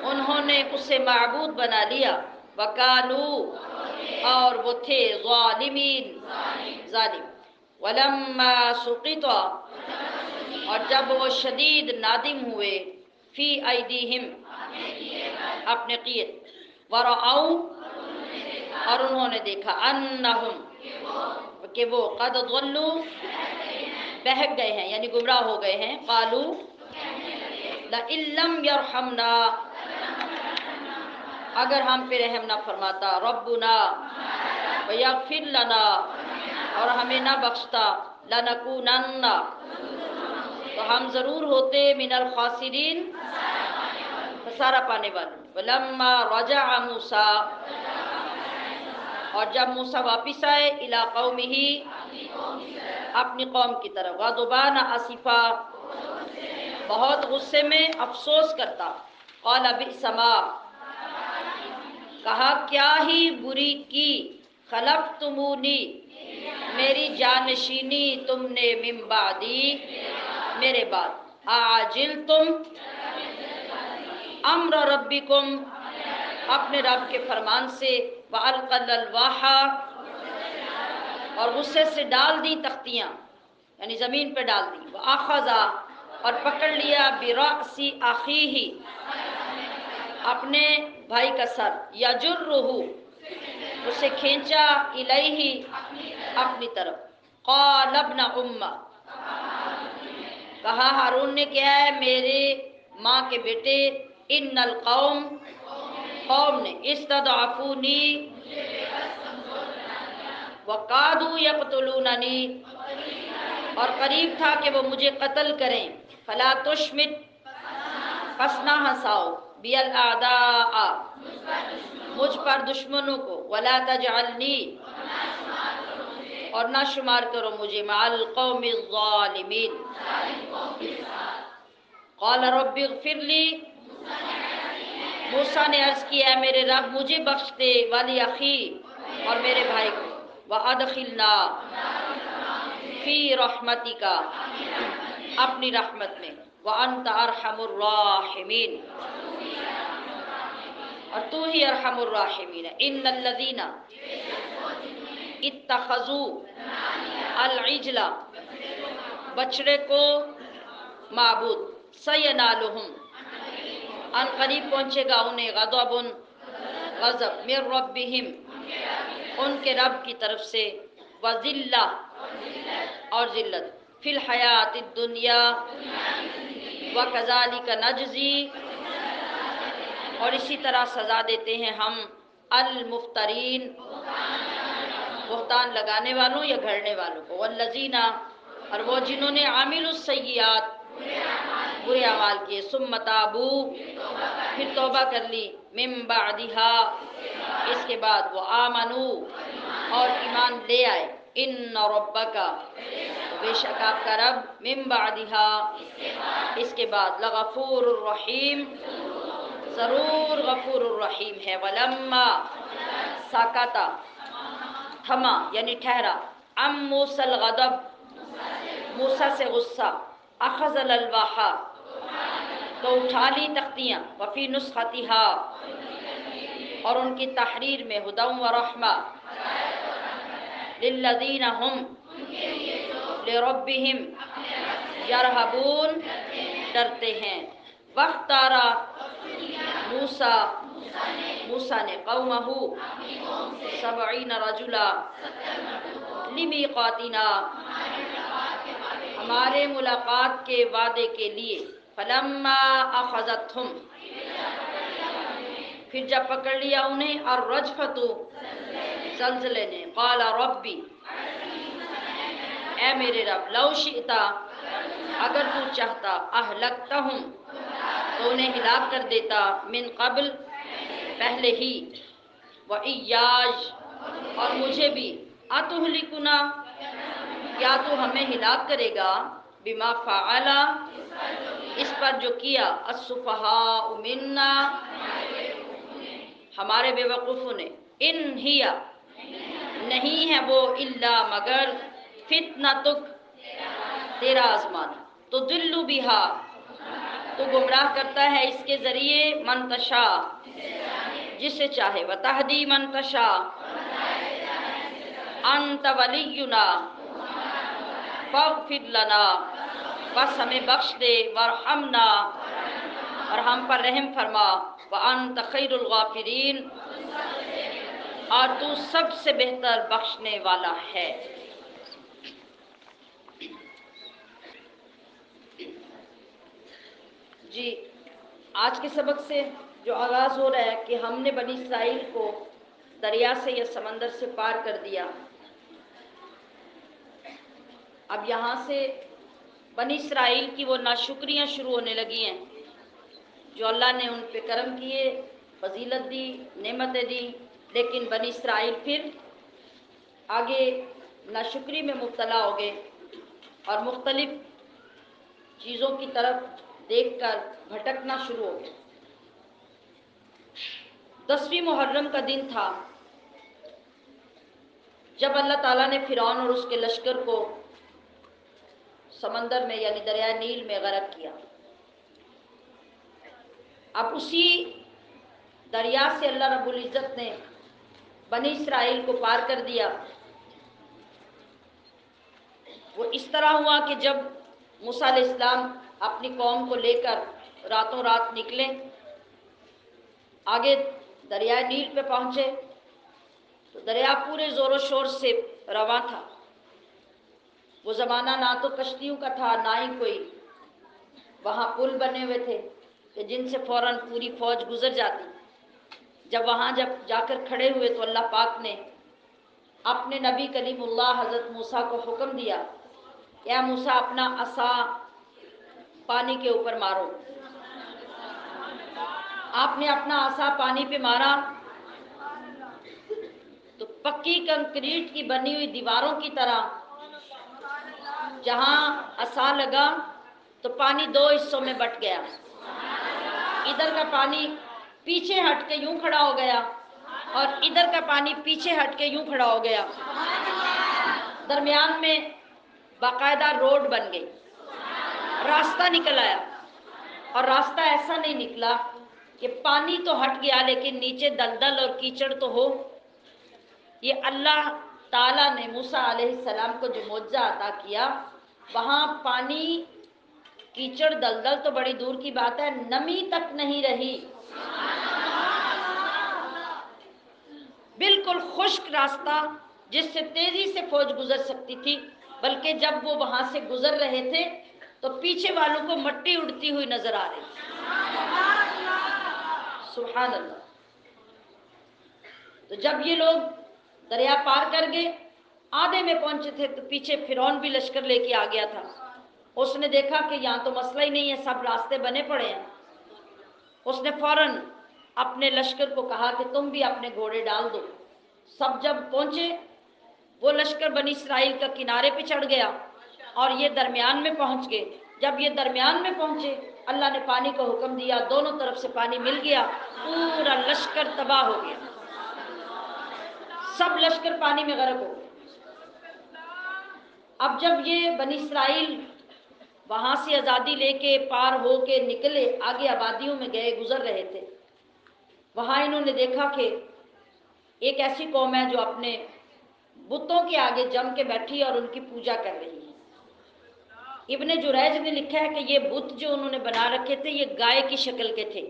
A: انہوں نے اسے معبود بنا لیا، وکانوا، اور وہ تھے، ظالمین، ظالم، ولما سقط، اور جب وہ شدید نادم ہوئے، فی ایدیہم، اپنے قیت، ورعوا، اور انہوں نے دیکھا، انہم، کہ وہ قد ضلوا، بہک گئے ہیں یعنی گمراہ ہو گئے ہیں، قالوا لئن لم یرحمنا، اگر ہم پہ رحم نہ فرماتا، ربنا ویغفر لنا، اور ہمیں نہ بخشتا، لنکونن، تو ہم ضرور ہوتے، من الخاسرین، خسارہ پانے والوں، ولما رجع موسیٰ، اور جب موسیٰ واپس آئے، الی قومہ، اپنی قوم کی طرف، غضبان اسفا، بہت غصے میں افسوس کرتا، قال بئس ما، کہا کیا ہی بری کی، خلفتمونی، میری جانشینی تم نے، من بعدی، میرے بعد، اعجلتم امر ربکم، اپنے رب کے فرمان سے، وَأَلْقَى الْأَلْوَاحَ، اور غصے سے ڈال دی تختیاں، یعنی زمین پہ ڈال دی، وَأَخَذَ، اور پکڑ لیا، بِرَأْسِ أَخِيهِ، اپنے بھائی کا سر، يَجُرُّهُ، اسے کھینچا، إِلَيْهِ، اپنی طرف، قَالَ ابْنَ أُمَّ، کہا ہارون نے، کیا ہے میرے ماں کے بیٹے، ان القوم، قوم نے، استضعفونی، وقادوا یقتلوننی، اور قریب تھا کہ وہ مجھے قتل کریں، فلا تشمت، پس نہ ہنساؤ، بی الاعداء، مجھ پر دشمنوں کو، ولا تجعلنی، اور نہ شمار کرو مجھے، مع القوم الظالمین، قال رب اغفر لی، موسیٰ نے عرض کیا، میرے رب مجھے بخش دے، ولی اخی، اور میرے بھائی کو، وادخلنا فی رحمتک، اپنی رحمت میں، وانت ارحم الراحمین، اور تو ہی ارحم الراحمین ہے، ان الذین اتخذوا العجل، بچڑے کو معبود، سینالہم، ان قریب پہنچے گا انہیں، غضب، غضب، من ربہم، ان کے رب کی طرف سے، وذلہ، اور ذلت، فی الحیات الدنیا، وکذالک نجزی، اور اسی طرح سزا دیتے ہیں ہم، المفترین، بہتان لگانے والوں یا گھڑنے والوں کو، والذین، اور وہ جنہوں نے، عاملوا السیئات، برے اعمال کیے، ثم تابوا، پھر توبہ کر لی، من بعدہا، اس کے بعد، وہ آمنوا، اور ایمان لے آئے، ان ربک، تو بے شک آپ کا رب، من بعدہا، اس کے بعد، لغفور الرحیم، ضرور غفور الرحیم ہے، ولما سکت، تھما یعنی ٹھہرا، عن موسیٰ الغضب، موسیٰ سے غصہ، اخذ الالواح، تو اٹھا لی تختیاں، وفی نسختہا، اور ان کی تحریر میں، ہدی و رحمہ، للذین ہم لربہم یرہبون، ڈرتے ہیں، واختار موسیٰ، موسیٰ نے، قومہ، 70 رجلا، لمیقاتنا، ہمارے ملاقات کے وعدے کے لیے، فلما اخذتہم، پھر جب پکڑ لیا انہیں، الرجفۃ، زلزلے نے، قال ربی، اے میرے رب لو شئتا اگر تو چاہتا اہلکتہم تو انہیں ہلاک کر دیتا من قبل پہلے ہی وَإِيَّاجْ اور مجھے بھی اتہلکنا کیا تو ہمیں ہلاک کرے گا بما فعل اس پر جو کیا السفہاء منا ہمارے بے وقوفوں نے ان ہی نہیں ہے وہ الا مگر فتنتک تیرا آزمانا تو دلو بہا تو گمراہ کرتا ہے اس کے ذریعے من تشاء جسے چاہے وتہدی من تشاء انت ولینا فاغفر لنا بس ہمیں بخش دے ورحمنا اور ہم پر رحم فرما وانت خیر الغافرین اور تو سب سے بہتر بخشنے والا ہے۔ جی آج کے سبق سے جو آغاز ہو رہا ہے کہ ہم نے بنی اسرائیل کو دریا سے یا سمندر سے پار کر دیا، اب یہاں سے بنی اسرائیل کی وہ ناشکریاں شروع ہونے لگی ہیں جو اللہ نے ان پہ کرم کیے، فضیلت دی، نعمتیں دی، لیکن بنی اسرائیل پھر آگے ناشکری میں مبتلا ہو گئے اور مختلف چیزوں کی طرف دیکھ کر بھٹکنا شروع ہو گئے۔ 10ویں محرم کا دن تھا جب اللہ تعالیٰ نے فرعون اور اس کے لشکر کو سمندر میں یعنی دریائے نیل میں غرق کیا۔ اب اسی دریا سے اللہ رب العزت نے بنی اسرائیل کو پار کر دیا۔ وہ اس طرح ہوا کہ جب موسیٰ علیہ السلام اپنی قوم کو لے کر راتوں رات نکلے، آگے دریائے نیل پہ پہنچے تو دریا پورے زور و شور سے رواں تھا۔ وہ زمانہ نہ تو کشتیوں کا تھا نہ ہی کوئی وہاں پل بنے ہوئے تھے کہ جن سے فوراً پوری فوج گزر جاتی۔ جب وہاں جا کر کھڑے ہوئے تو اللہ پاک نے اپنے نبی کلیم اللہ حضرت موسیٰ کو حکم دیا کہ اے موسیٰ اپنا عصا پانی کے اوپر مارو۔ آپ نے اپنا عصا پانی پہ مارا تو پکی کنکریٹ کی بنی ہوئی دیواروں کی طرح جہاں عصا لگا تو پانی 2 حصوں میں بٹ گیا۔ ادھر کا پانی پیچھے ہٹ کے یوں کھڑا ہو گیا اور ادھر کا پانی پیچھے ہٹ کے یوں کھڑا ہو گیا۔ درمیان میں باقاعدہ روڈ بن گئی، راستہ نکل آیا، اور راستہ ایسا نہیں نکلا کہ پانی تو ہٹ گیا لیکن نیچے دلدل اور کیچڑ تو ہو۔ یہ اللہ تعالیٰ نے موسیٰ علیہ السلام کو جو معجزہ عطا کیا، وہاں پانی کیچڑ دلدل تو بڑی دور کی بات ہے، نمی تک نہیں رہی، بالکل خشک راستہ جس سے تیزی سے فوج گزر سکتی تھی، بلکہ جب وہ وہاں سے گزر رہے تھے تو پیچھے والوں کو مٹی اڑتی ہوئی نظر آ رہی۔ سبحان اللہ۔ تو جب یہ لوگ دریا پار کر گئے، آدھے میں پہنچے تھے تو پیچھے فرعون بھی لشکر لے کے آ گیا تھا۔ اس نے دیکھا کہ یہاں تو مسئلہ ہی نہیں ہے، سب راستے بنے پڑے ہیں۔ اس نے فوراً اپنے لشکر کو کہا کہ تم بھی اپنے گھوڑے ڈال دو۔ سب جب پہنچے، وہ لشکر بنی اسرائیل کا کنارے پہ چڑھ گیا اور یہ درمیان میں پہنچ گئے۔ جب یہ درمیان میں پہنچے، اللہ نے پانی کا حکم دیا، دونوں طرف سے پانی مل گیا، پورا لشکر تباہ ہو گیا، سب لشکر پانی میں غرق ہو گئے۔ اب جب یہ بنی اسرائیل وہاں سے آزادی لے کے پار ہو کے نکلے، آگے آبادیوں میں گئے، گزر رہے تھے، وہاں انہوں نے دیکھا کہ ایک ایسی قوم ہے جو اپنے بتوں کے آگے جم کے بیٹھی اور ان کی پوجا کر رہی ہے۔ ابن جریج نے لکھا ہے کہ یہ بت جو انہوں نے بنا رکھے تھے یہ گائے کی شکل کے تھے،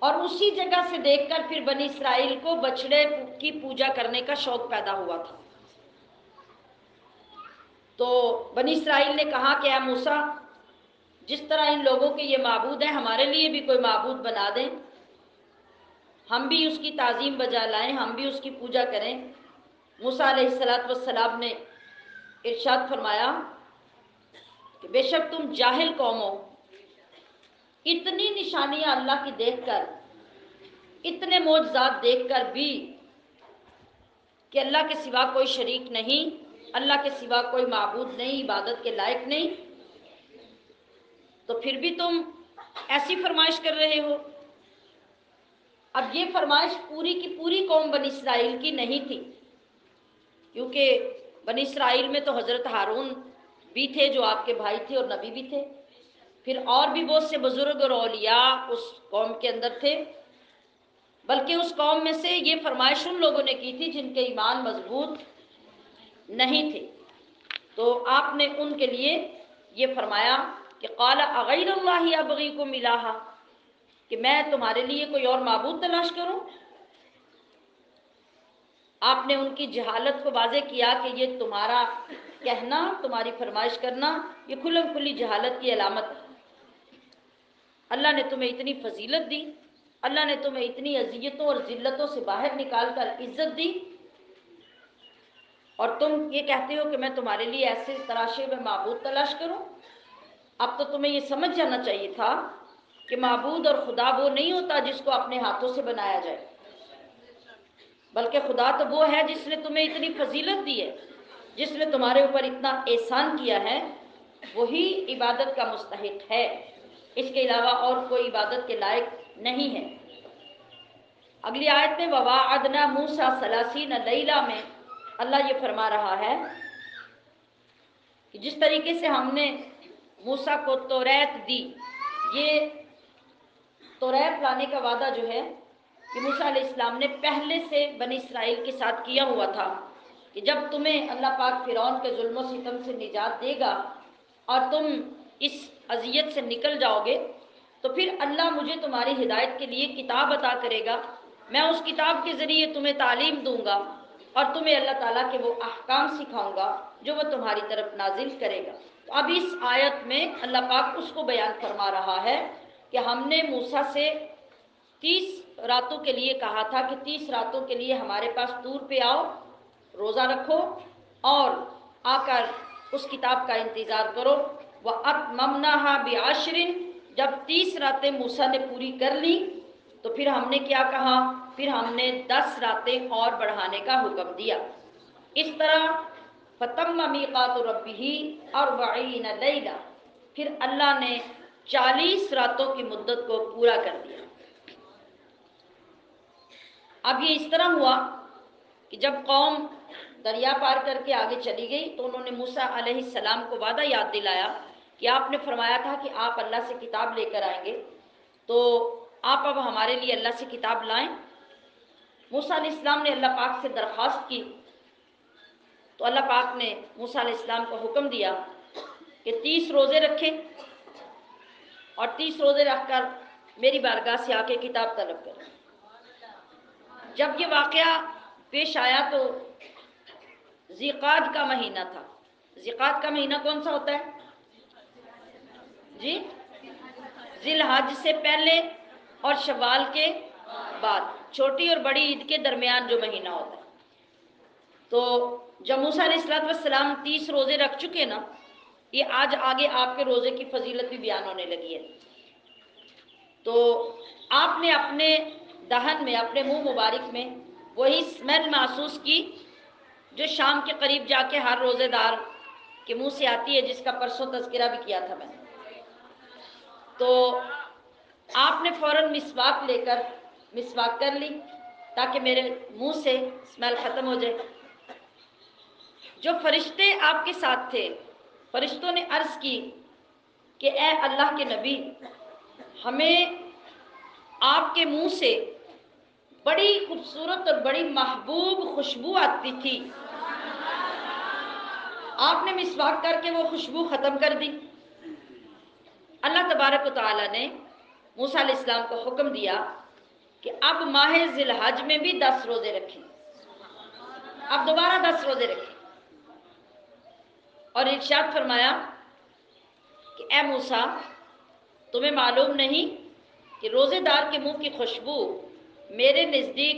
A: اور اسی جگہ سے دیکھ کر پھر بنی اسرائیل کو بچڑے کی پوجا کرنے کا شوق پیدا ہوا تھا۔ تو بنی اسرائیل نے کہا کہ اے موسیٰ، جس طرح ان لوگوں کے یہ معبود ہیں، ہمارے لیے بھی کوئی معبود بنا دیں، ہم بھی اس کی تعظیم بجا لائیں، ہم بھی اس کی پوجا کریں۔ موسیٰ علیہ السلام نے ارشاد فرمایا کہ بے شک تم جاہل قوم ہو، اتنی نشانیاں اللہ کی دیکھ کر، اتنے معجزات دیکھ کر بھی کہ اللہ کے سوا کوئی شریک نہیں، اللہ کے سوا کوئی معبود نہیں، عبادت کے لائق نہیں، تو پھر بھی تم ایسی فرمائش کر رہے ہو۔ اب یہ فرمائش پوری کی پوری قوم بنی اسرائیل کی نہیں تھی، کیونکہ بنی اسرائیل میں تو حضرت ہارون بھی تھے جو آپ کے بھائی تھے اور نبی بھی تھے، پھر اور بھی بہت سے بزرگ اور اولیاء اس قوم کے اندر تھے، بلکہ اس قوم میں سے یہ فرمائش ان لوگوں نے کی تھی جن کے ایمان مضبوط نہیں تھے۔ تو آپ نے ان کے لیے یہ فرمایا کہ قال اغیر اللہ ابغیکم الہا، کہ میں تمہارے لیے کوئی اور معبود تلاش کروں۔ آپ نے ان کی جہالت کو واضح کیا کہ یہ تمہارا کہنا، تمہاری فرمائش کرنا، یہ کھلم کھلی جہالت کی علامت ہے۔ اللہ نے تمہیں اتنی فضیلت دی، اللہ نے تمہیں اتنی اذیتوں اور ذلتوں سے باہر نکال کر عزت دی، اور تم یہ کہتے ہو کہ میں تمہارے لیے ایسے تراشے میں معبود تلاش کروں۔ اب تو تمہیں یہ سمجھ جانا چاہیے تھا کہ معبود اور خدا وہ نہیں ہوتا جس کو اپنے ہاتھوں سے بنایا جائے، بلکہ خدا تو وہ ہے جس نے تمہیں اتنی فضیلت دی ہے، جس نے تمہارے اوپر اتنا احسان کیا ہے، وہی عبادت کا مستحق ہے، اس کے علاوہ اور کوئی عبادت کے لائق نہیں ہے۔ اگلی آیت میں وَوَاعَدْنَا مُوسَىٰ ثَلَاثِينَ لَيْلَةً میں اللہ یہ فرما رہا ہے کہ جس طریقے سے ہم نے موسیٰ کو توریت دی، یہ توریت لانے کا وعدہ جو ہے کہ موسیٰ علیہ السلام نے پہلے سے بنی اسرائیل کے ساتھ کیا ہوا تھا کہ جب تمہیں اللہ پاک فرعون کے ظلم و ستم سے نجات دے گا اور تم اس اذیت سے نکل جاؤ گے، تو پھر اللہ مجھے تمہاری ہدایت کے لیے کتاب عطا کرے گا، میں اس کتاب کے ذریعے تمہیں تعلیم دوں گا اور تمہیں اللہ تعالیٰ کے وہ احکام سکھاؤں گا جو وہ تمہاری طرف نازل کرے گا۔ تو اب اس آیت میں اللہ پاک اس کو بیان فرما رہا ہے کہ ہم نے موسیٰ سے 30 راتوں کے لیے کہا تھا کہ 30 راتوں کے لیے ہمارے پاس طور پہ آؤ، روزہ رکھو اور آ کر اس کتاب کا انتظار کرو۔ وَأَتْمَمْنَاهَا بِعَشْرٍ، جب 30 راتیں موسیٰ نے پوری کر لی تو پھر ہم نے کیا کہا، پھر ہم نے 10 راتیں اور بڑھانے کا حکم دیا۔ اس طرح فَتَمَّ مِيقَاتُ رَبِّهِ 40 لَيْلَةً، پھر اللہ نے 40 راتوں کی مدت کو پورا کر دیا۔ اب یہ اس طرح ہوا کہ جب قوم دریا پار کر کے آگے چلی گئی تو انہوں نے موسیٰ علیہ السلام کو وعدہ یاد دلایا کہ آپ نے فرمایا تھا کہ آپ اللہ سے کتاب لے کر آئیں گے، تو آپ اب ہمارے لیے اللہ سے کتاب لائیں۔ موسیٰ علیہ السلام نے اللہ پاک سے درخواست کی تو اللہ پاک نے موسیٰ علیہ السلام کو حکم دیا کہ 30 روزے رکھیں اور 30 روزے رکھ کر میری بارگاہ سے آ کے کتاب طلب کریں۔ جب یہ واقعہ پیش آیا تو ذیقعد کا مہینہ تھا۔ ذیقعد کا مہینہ کون سا ہوتا ہے جی؟ ذی الحج سے پہلے اور شوال کے بعد، چھوٹی اور بڑی عید کے درمیان جو مہینہ ہوتا ہے۔ تو جب موسیٰ علیہ السلام 30 روزے رکھ چکے نا، یہ آج آگے آپ کے روزے کی فضیلت بھی بیان ہونے لگی ہے، تو آپ نے اپنے دہن میں، اپنے منہ مبارک میں وہی اسمیل محسوس کی جو شام کے قریب جا کے ہر روزے دار کے منہ سے آتی ہے، جس کا پرسوں تذکرہ بھی کیا تھا میں نے۔ تو آپ نے فوراً مسواک لے کر مسواک کر لی تاکہ میرے منہ سے اسمیل ختم ہو جائے۔ جو فرشتے آپ کے ساتھ تھے، فرشتوں نے عرض کی کہ اے اللہ کے نبی، ہمیں آپ کے منہ سے بڑی خوبصورت اور بڑی محبوب خوشبو آتی تھی، آپ نے مسواک کر کے وہ خوشبو ختم کر دی۔ اللہ تبارک و تعالیٰ نے موسیٰ علیہ السلام کو حکم دیا کہ اب ماہ ذی الحج میں بھی 10 روزے رکھیں، اب دوبارہ 10 روزے رکھیں، اور ارشاد فرمایا کہ اے موسیٰ، تمہیں معلوم نہیں کہ روزے دار کے منہ کی خوشبو میرے نزدیک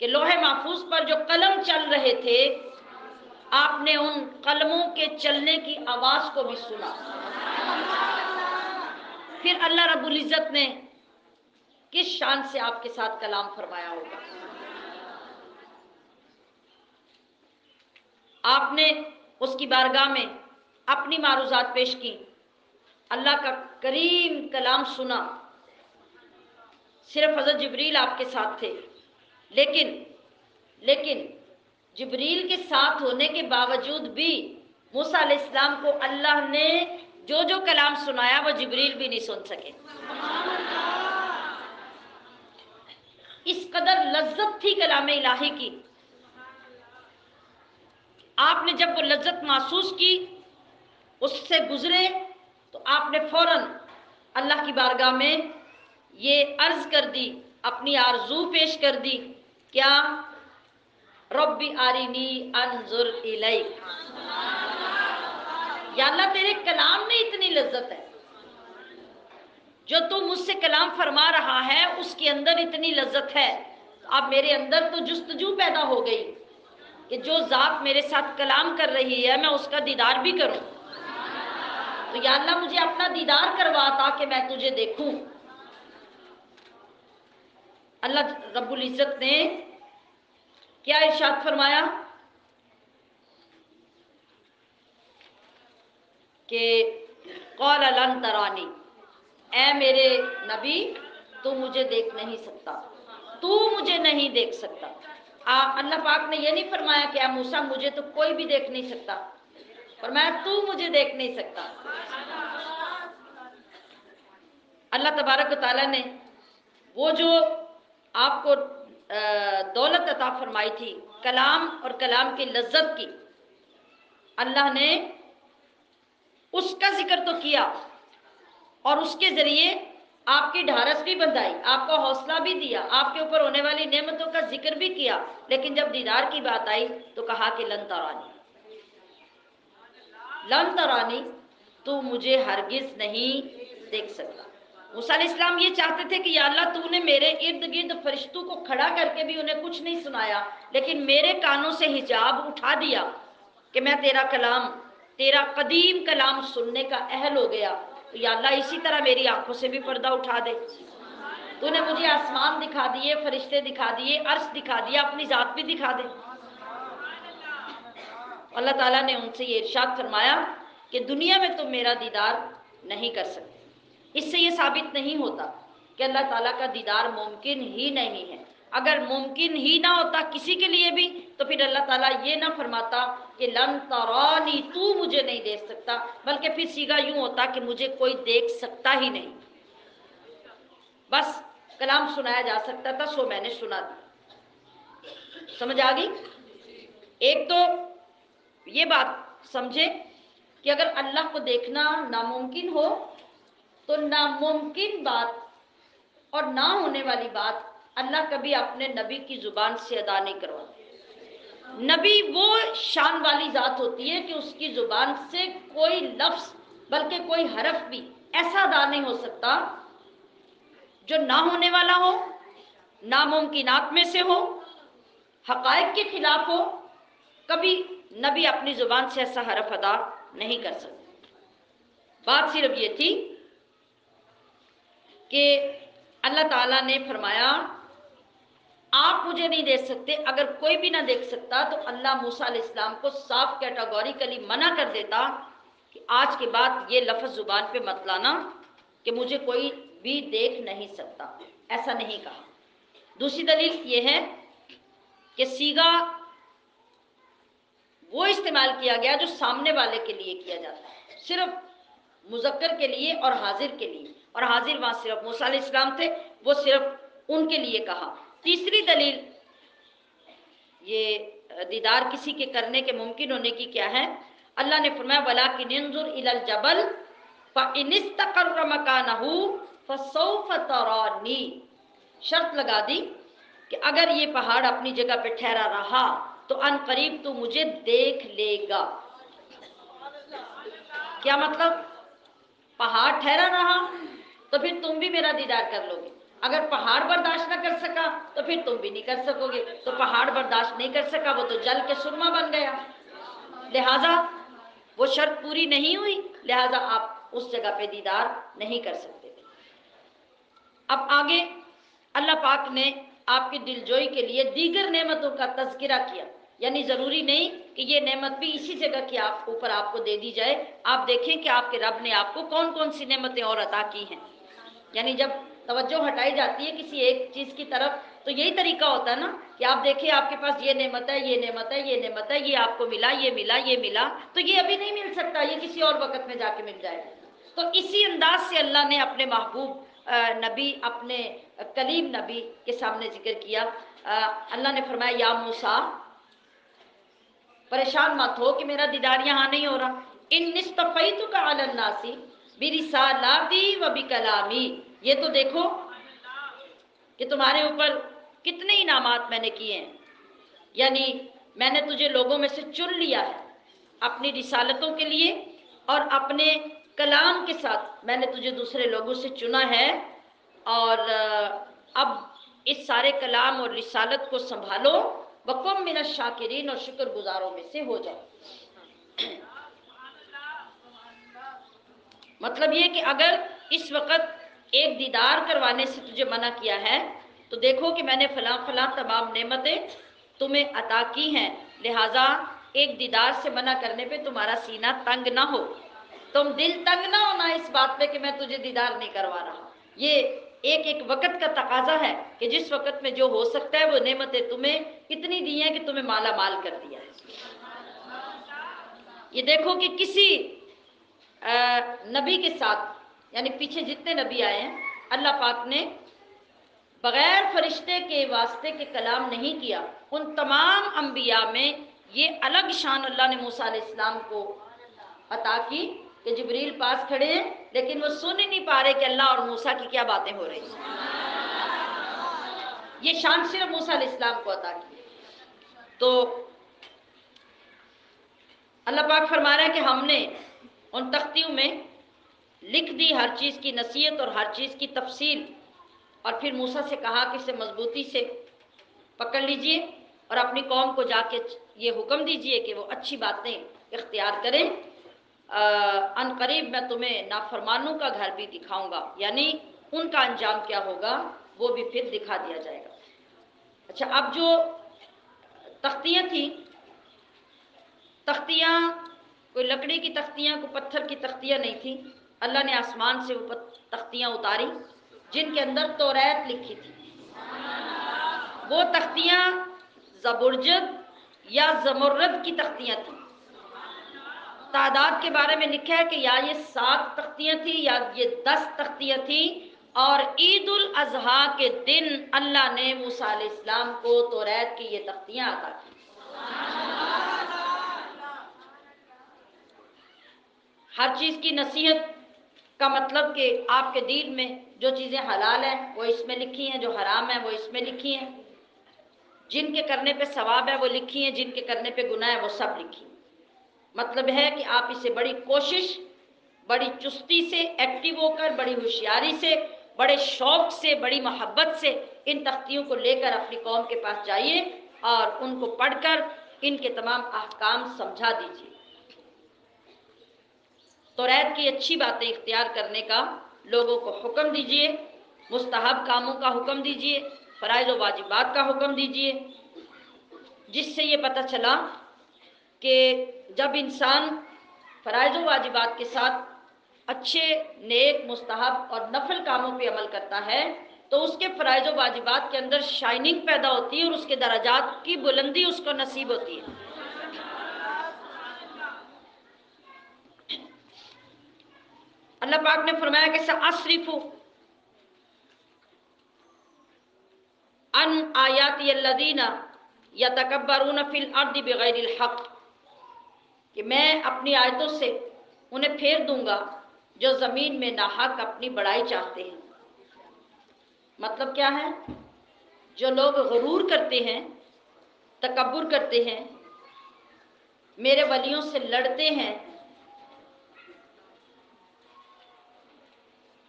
A: کہ لوح محفوظ پر جو قلم چل رہے تھے آپ نے ان قلموں کے چلنے کی آواز کو بھی سنا۔ پھر اللہ رب العزت نے کس شان سے آپ کے ساتھ کلام فرمایا ہوگا۔ آپ نے اس کی بارگاہ میں اپنی معروضات پیش کی، اللہ کا کریم کلام سنا۔ صرف حضرت جبریل آپ کے ساتھ تھے، لیکن جبریل کے ساتھ ہونے کے باوجود بھی موسیٰ علیہ السلام کو اللہ نے جو جو کلام سنایا وہ جبریل بھی نہیں سن سکے۔ اس قدر لذت تھی کلام الہی کی۔ آپ نے جب وہ لذت محسوس کی، اس سے گزرے، تو آپ نے فوراً اللہ کی بارگاہ میں یہ عرض کر دی، اپنی آرزو پیش کر دی، کیا؟ ربی آرینی انظر الیک، یا اللہ تیرے کلام میں اتنی لذت ہے، جو تو مجھ سے کلام فرما رہا ہے اس کے اندر اتنی لذت ہے، اب میرے اندر تو جستجو پیدا ہو گئی کہ جو ذات میرے ساتھ کلام کر رہی ہے میں اس کا دیدار بھی کروں، تو یا اللہ مجھے اپنا دیدار کروا تاکہ میں تجھے دیکھوں۔ اللہ رب العزت نے کیا ارشاد فرمایا کہ قال لن ترانی، اے میرے نبی تو مجھے دیکھ نہیں سکتا، تو مجھے نہیں دیکھ سکتا۔ اللہ پاک نے یہ نہیں فرمایا کہ اے موسیٰ مجھے تو کوئی بھی دیکھ نہیں سکتا، فرمایا تو مجھے دیکھ نہیں سکتا۔ اللہ تبارک و تعالیٰ نے وہ جو آپ کو دولت عطا فرمائی تھی کلام اور کلام کی لذت کی، اللہ نے اس کا ذکر تو کیا اور اس کے ذریعے آپ کی ڈھارس بھی بندھائی، آپ کو حوصلہ بھی دیا، آپ کے اوپر ہونے والی نعمتوں کا ذکر بھی کیا، لیکن جب دیدار کی بات آئی تو کہا کہ لن ترانی، لن ترانی، تو مجھے ہرگز نہیں دیکھ سکتا۔ موسیٰ علیہ السلام یہ چاہتے تھے کہ یا اللہ تو نے میرے ارد گرد فرشتوں کو کھڑا کر کے بھی انہیں کچھ نہیں سنایا، لیکن میرے کانوں سے حجاب اٹھا دیا کہ میں تیرا کلام، تیرا قدیم کلام سننے کا اہل ہو گیا، تو یا اللہ اسی طرح میری آنکھوں سے بھی پردہ اٹھا دے۔ تو نے مجھے آسمان دکھا دیے، فرشتے دکھا دیے، عرش دکھا دیا، اپنی ذات بھی دکھا دے۔ اللہ تعالیٰ نے ان سے یہ ارشاد فرمایا کہ دنیا میں تم میرا دیدار نہیں کر سکتے۔ اس سے یہ ثابت نہیں ہوتا کہ اللہ تعالیٰ کا دیدار ممکن ہی نہیں ہے۔ اگر ممکن ہی نہ ہوتا کسی کے لیے بھی تو پھر اللہ تعالیٰ یہ نہ فرماتا کہ لن ترانی، تو مجھے نہیں دیکھ سکتا، بلکہ پھر سیگا یوں ہوتا کہ مجھے کوئی دیکھ سکتا ہی نہیں، بس کلام سنایا جا سکتا تھا، سو میں نے سنا دی۔ سمجھ آ گئی؟ ایک تو یہ بات سمجھے کہ اگر اللہ کو دیکھنا ناممکن ہو تو ناممکن بات اور نہ ہونے والی بات اللہ کبھی اپنے نبی کی زبان سے ادا نہیں کرواتا۔ نبی وہ شان والی ذات ہوتی ہے کہ اس کی زبان سے کوئی لفظ بلکہ کوئی حرف بھی ایسا ادا نہیں ہو سکتا جو نہ ہونے والا ہو، ناممکنات میں سے ہو، حقائق کے خلاف ہو، کبھی نبی اپنی زبان سے ایسا حرف ادا نہیں کر سکتے۔ بات صرف یہ تھی کہ اللہ تعالیٰ نے فرمایا آپ مجھے نہیں دیکھ سکتے۔ اگر کوئی بھی نہ دیکھ سکتا تو اللہ موسیٰ علیہ السلام کو صاف کیٹاگوریکلی منع کر دیتا کہ آج کے بعد یہ لفظ زبان پہ مت لانا کہ مجھے کوئی بھی دیکھ نہیں سکتا، ایسا نہیں کہا۔ دوسری دلیل یہ ہے کہ صیغہ وہ استعمال کیا گیا جو سامنے والے کے لیے کیا جاتا ہے، صرف مذکر کے لیے اور حاضر کے لیے، اور حاضر وہاں صرف موسیٰ علیہ السلام تھے، وہ صرف ان کے لیے کہا۔ تیسری دلیل یہ دیدار کسی کے کرنے کے ممکن ہونے کی کیا ہے؟ اللہ نے فرمایا وَلَٰكِنِ انظُرْ إِلَى الْجَبَلِ فَإِنِ اسْتَقَرَّ مَكَانَهُ فَسَوْفَ تَرَانِي، شرط لگا دی کہ اگر یہ پہاڑ اپنی جگہ پہ ٹھہرا رہا تو ان قریب تو مجھے دیکھ لے گا۔ کیا مطلب؟ پہاڑ ٹھہرا رہا تو پھر تم بھی میرا دیدار کر لو گے، اگر پہاڑ برداشت نہ کر سکا تو پھر تم بھی نہیں کر سکو گے. تو پہاڑ برداشت نہیں کر سکا، وہ تو جل کے سرما بن گیا، لہٰذا وہ شرط پوری نہیں ہوئی، لہٰذا آپ اس جگہ پہ دیدار نہیں کر سکتے. اب آگے اللہ پاک نے آپ کی دلجوئی کے لیے دیگر نعمتوں کا تذکرہ کیا، یعنی ضروری نہیں کہ یہ نعمت بھی اسی جگہ کی اوپر آپ کو دے دی جائے. آپ دیکھیں کہ آپ کے رب نے آپ کو کون کون سی نعمتیں اور عطا کی ہیں. یعنی جب توجہ ہٹائی جاتی ہے کسی ایک چیز کی طرف تو یہی طریقہ ہوتا ہے نا کہ آپ دیکھیں آپ کے پاس یہ نعمت ہے، یہ نعمت ہے، یہ نعمت ہے، یہ آپ کو ملا، یہ ملا، یہ ملا، تو یہ ابھی نہیں مل سکتا، یہ کسی اور وقت میں جا کے مل جائے. تو اسی انداز سے اللہ نے اپنے محبوب نبی، اپنے کلیم نبی کے سامنے ذکر کیا. اللہ نے فرمایا یا موسیٰ، پریشان مت ہو کہ میرا دیدار یہاں نہیں ہو رہا. ان اصطفیتک علی الناس برسالاتی و بکلامی، یہ تو دیکھو کہ تمہارے اوپر کتنے انعامات میں نے کیے ہیں. یعنی میں نے تجھے لوگوں میں سے چن لیا ہے اپنی رسالتوں کے لیے، اور اپنے کلام کے ساتھ میں نے تجھے دوسرے لوگوں سے چنا ہے. اور اب اس سارے کلام اور رسالت کو سنبھالو، وَقُم مِّنَ الشَّاکِرِینَ، اور شکر گزاروں میں سے ہو جاؤ. مطلب یہ کہ اگر اس وقت ایک دیدار کروانے سے تجھے منع کیا ہے تو دیکھو کہ میں نے فلاں فلاں تمام نعمتیں تمہیں عطا کی ہیں، لہٰذا ایک دیدار سے منع کرنے پہ تمہارا سینہ تنگ نہ ہو، تم دل تنگ نہ ہونا اس بات پہ کہ میں تجھے دیدار نہیں کروا رہا. یہ ایک ایک وقت کا تقاضا ہے کہ جس وقت میں جو ہو سکتا ہے وہ نعمتیں تمہیں اتنی دی ہیں کہ تمہیں مالا مال کر دیا ہے. یہ دیکھو کہ کسی نبی کے ساتھ، یعنی پیچھے جتنے نبی آئے ہیں اللہ پاک نے بغیر فرشتے کے واسطے کے کلام نہیں کیا. ان تمام انبیاء میں یہ الگ شان اللہ نے موسیٰ علیہ السلام کو عطا کی کہ جبریل پاس کھڑے ہیں لیکن وہ سن ہی نہیں پا رہے کہ اللہ اور موسیٰ کی کیا باتیں ہو رہی ہیں. یہ شان صرف موسیٰ علیہ السلام کو عطا کی. تو اللہ پاک فرما رہا ہے کہ ہم نے ان تختیوں میں لکھ دی ہر چیز کی نصیحت اور ہر چیز کی تفصیل، اور پھر موسیٰ سے کہا کہ اسے مضبوطی سے پکڑ لیجئے اور اپنی قوم کو جا کے یہ حکم دیجئے کہ وہ اچھی باتیں اختیار کریں. ان قریب میں تمہیں نافرمانوں کا گھر بھی دکھاؤں گا، یعنی ان کا انجام کیا ہوگا وہ بھی پھر دکھا دیا جائے گا. اچھا، اب جو تختیاں تھیں، تختیاں کوئی لکڑی کی تختیاں، کوئی پتھر کی تختیاں نہیں تھیں. اللہ نے آسمان سے وہ تختیاں اتاری جن کے اندر توریت لکھی تھی. وہ تختیاں زبرجد یا زمرد کی تختیاں تھیں. تعداد کے بارے میں لکھا ہے کہ یا یہ 7 تختیاں تھیں یا یہ 10 تختیاں تھیں. اور عید الاضحیٰ کے دن اللہ نے موسیٰ علیہ السلام کو توریت کی یہ تختیاں عطا کی. ہر چیز کی نصیحت کا مطلب کہ آپ کے دین میں جو چیزیں حلال ہیں وہ اس میں لکھی ہیں، جو حرام ہیں وہ اس میں لکھی ہیں، جن کے کرنے پہ ثواب ہے وہ لکھی ہیں، جن کے کرنے پہ گناہ ہے وہ سب لکھی ہیں. مطلب ہے کہ آپ اسے بڑی کوشش، بڑی چستی سے ایکٹیو ہو کر، بڑی ہوشیاری سے، بڑے شوق سے، بڑی محبت سے ان تختیوں کو لے کر اپنی قوم کے پاس جائیے اور ان کو پڑھ کر ان کے تمام احکام سمجھا دیجیے. توریت کی اچھی باتیں اختیار کرنے کا لوگوں کو حکم دیجیے، مستحب کاموں کا حکم دیجیے، فرائض و واجبات کا حکم دیجیے، جس سے یہ پتہ چلا کہ جب انسان فرائض و واجبات کے ساتھ اچھے، نیک، مستحب اور نفل کاموں پہ عمل کرتا ہے تو اس کے فرائض و واجبات کے اندر شائننگ پیدا ہوتی ہے اور اس کے درجات کی بلندی اس کو نصیب ہوتی ہے. اللہ پاک نے فرمایا کہ سأصرف عن آیاتی الذین یتکبرون فی الارض بغیر الحق، کہ میں اپنی آیتوں سے انہیں پھیر دوں گا جو زمین میں ناحق اپنی بڑائی چاہتے ہیں. مطلب کیا ہے؟ جو لوگ غرور کرتے ہیں، تکبر کرتے ہیں، میرے ولیوں سے لڑتے ہیں،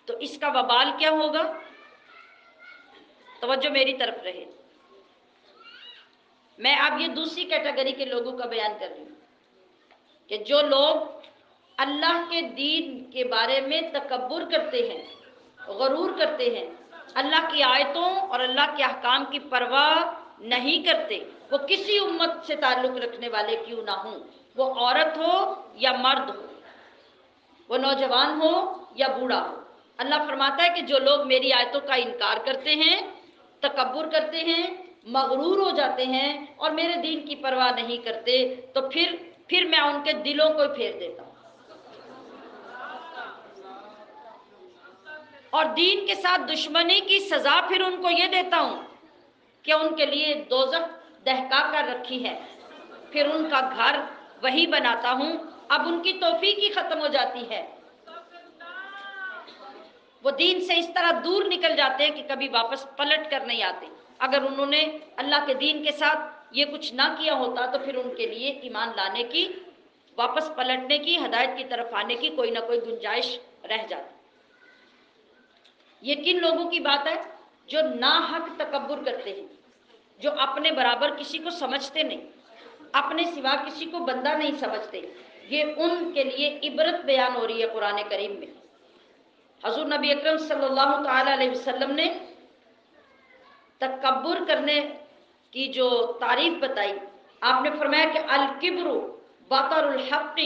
A: تو اس کا وبال کیا ہوگا؟ توجہ میری طرف رہے. میں اب یہ دوسری کیٹیگری کے لوگوں کا بیان کر رہی ہوں کہ جو لوگ اللہ کے دین کے بارے میں تکبر کرتے ہیں، غرور کرتے ہیں، اللہ کی آیتوں اور اللہ کے احکام کی پرواہ نہیں کرتے، وہ کسی امت سے تعلق رکھنے والے کیوں نہ ہوں، وہ عورت ہو یا مرد ہو، وہ نوجوان ہو یا بوڑھا ہو. اللہ فرماتا ہے کہ جو لوگ میری آیتوں کا انکار کرتے ہیں، تکبر کرتے ہیں، مغرور ہو جاتے ہیں اور میرے دین کی پرواہ نہیں کرتے، تو پھر میں ان کے دلوں کو پھیر دیتا ہوں اور دین کے ساتھ دشمنی کی سزا پھر ان کو یہ دیتا ہوں کہ ان کے لیے دوزخ دہکا کر رکھی ہے، پھر ان کا گھر وہی بناتا ہوں. اب ان کی توفیق ہی ختم ہو جاتی ہے، وہ دین سے اس طرح دور نکل جاتے ہیں کہ کبھی واپس پلٹ کر نہیں آتے. اگر انہوں نے اللہ کے دین کے ساتھ یہ کچھ نہ کیا ہوتا تو پھر ان کے لیے ایمان لانے کی، واپس پلٹنے کی، ہدایت کی طرف آنے کی کوئی نہ کوئی گنجائش رہ جاتی. یہ کن لوگوں کی بات ہے؟ جو ناحق تکبر کرتے ہیں، جو اپنے برابر کسی کو سمجھتے نہیں، اپنے سوا کسی کو بندہ نہیں سمجھتے. یہ ان کے لیے عبرت بیان ہو رہی ہے قرآن کریم میں. حضور نبی اکرم صلی اللہ تعالی علیہ وسلم نے تکبر کرنے کی جو تعریف بتائی، آپ نے فرمایا کہ الکبر بطر الحق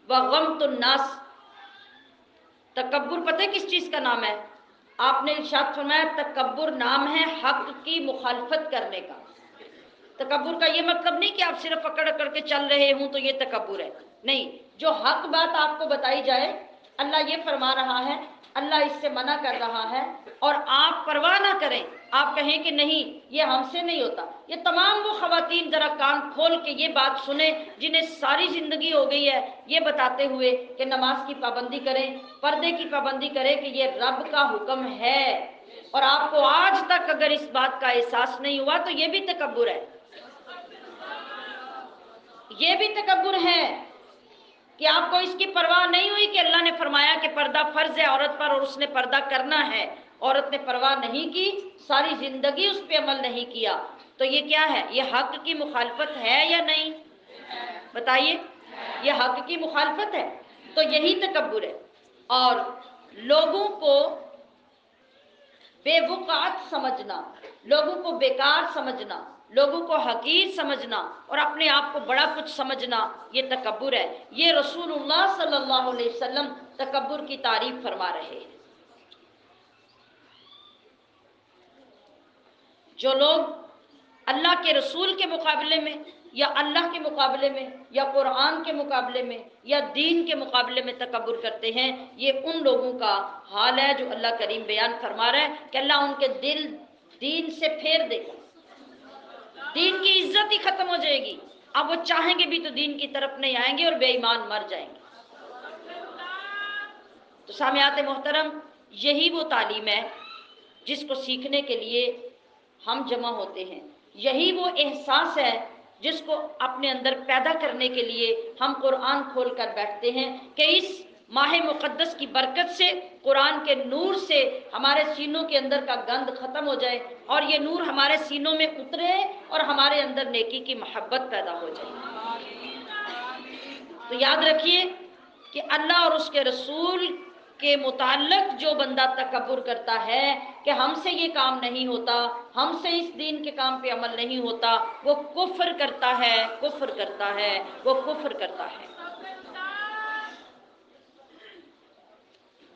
A: وغمط الناس. تکبر پتہ ہے کس چیز کا نام ہے؟ آپ نے ارشاد فرمایا تکبر نام ہے حق کی مخالفت کرنے کا. تکبر کا یہ مطلب نہیں کہ آپ صرف اکڑ اکڑ کے چل رہے ہوں تو یہ تکبر ہے، نہیں. جو حق بات آپ کو بتائی جائے، اللہ یہ فرما رہا ہے، اللہ اس سے منع کر رہا ہے، اور آپ پرواہ نہ کریں، آپ کہیں کہ نہیں یہ ہم سے نہیں ہوتا. یہ تمام وہ خواتین ذرا کان کھول کے یہ بات سنیں جنہیں ساری زندگی ہو گئی ہے یہ بتاتے ہوئے کہ نماز کی پابندی کریں، پردے کی پابندی کریں کہ یہ رب کا حکم ہے، اور آپ کو آج تک اگر اس بات کا احساس نہیں ہوا تو یہ بھی تکبر ہے. یہ بھی تکبر ہے کہ آپ کو اس کی پرواہ نہیں ہوئی کہ اللہ نے فرمایا کہ پردہ فرض ہے عورت پر اور اس نے پردہ کرنا ہے. عورت نے پرواہ نہیں کی، ساری زندگی اس پہ عمل نہیں کیا، تو یہ کیا ہے؟ یہ حق کی مخالفت ہے یا نہیں؟ بتائیے، یہ حق کی مخالفت ہے. تو یہی تکبر ہے. اور لوگوں کو بے وقعت سمجھنا، لوگوں کو بیکار سمجھنا، لوگوں کو حقیر سمجھنا اور اپنے آپ کو بڑا کچھ سمجھنا، یہ تکبر ہے. یہ رسول اللہ صلی اللہ علیہ وسلم تکبر کی تعریف فرما رہے ہیں. جو لوگ اللہ کے رسول کے مقابلے میں یا اللہ کے مقابلے میں یا قرآن کے مقابلے میں یا دین کے مقابلے میں تکبر کرتے ہیں، یہ ان لوگوں کا حال ہے جو اللہ کریم بیان فرما رہا ہے کہ اللہ ان کے دل دین سے پھیر دے گا، دین کی عزت ہی ختم ہو جائے گی. اب وہ چاہیں گے بھی تو دین کی طرف نہیں آئیں گے اور بے ایمان مر جائیں گے. تو سامعات محترم، یہی وہ تعلیم ہے جس کو سیکھنے کے لیے ہم جمع ہوتے ہیں. یہی وہ احساس ہے جس کو اپنے اندر پیدا کرنے کے لیے ہم قرآن کھول کر بیٹھتے ہیں کہ اس ماہ مقدس کی برکت سے، قرآن کے نور سے ہمارے سینوں کے اندر کا گند ختم ہو جائے اور یہ نور ہمارے سینوں میں اترے اور ہمارے اندر نیکی کی محبت پیدا ہو جائے. تو یاد رکھیے کہ اللہ اور اس کے رسول کے متعلق جو بندہ تکبر کرتا ہے کہ ہم سے یہ کام نہیں ہوتا، ہم سے اس دین کے کام پہ عمل نہیں ہوتا، وہ کفر کرتا ہے، کفر کرتا ہے، وہ کفر کرتا ہے.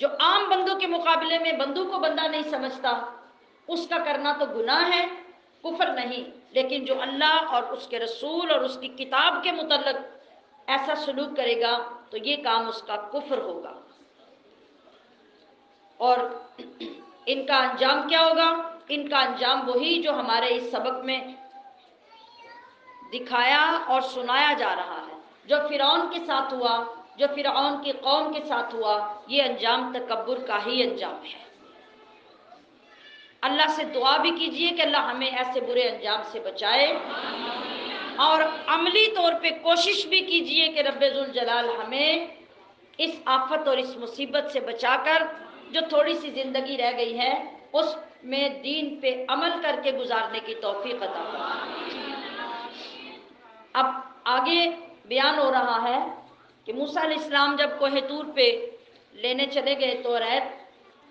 A: جو عام بندوں کے مقابلے میں بندوں کو بندہ نہیں سمجھتا، اس کا کرنا تو گناہ ہے، کفر نہیں. لیکن جو اللہ اور اس کے رسول اور اس کی کتاب کے متعلق ایسا سلوک کرے گا تو یہ کام اس کا کفر ہوگا. اور ان کا انجام کیا ہوگا؟ ان کا انجام وہی جو ہمارے اس سبق میں دکھایا اور سنایا جا رہا ہے. جو فرعون کے ساتھ ہوا، جو فرعون کی قوم کے ساتھ ہوا، یہ انجام تکبر کا ہی انجام ہے. اللہ سے دعا بھی کیجئے کہ اللہ ہمیں ایسے برے انجام سے بچائے، اور عملی طور پہ کوشش بھی کیجئے کہ رب ذوالجلال ہمیں اس آفت اور اس مصیبت سے بچا کر جو تھوڑی سی زندگی رہ گئی ہے اس میں دین پہ عمل کر کے گزارنے کی توفیق عطا فرمائے۔ اب آگے بیان ہو رہا ہے کہ موسیٰ علیہ السلام جب کوہ طور پہ لینے چلے گئے توریت،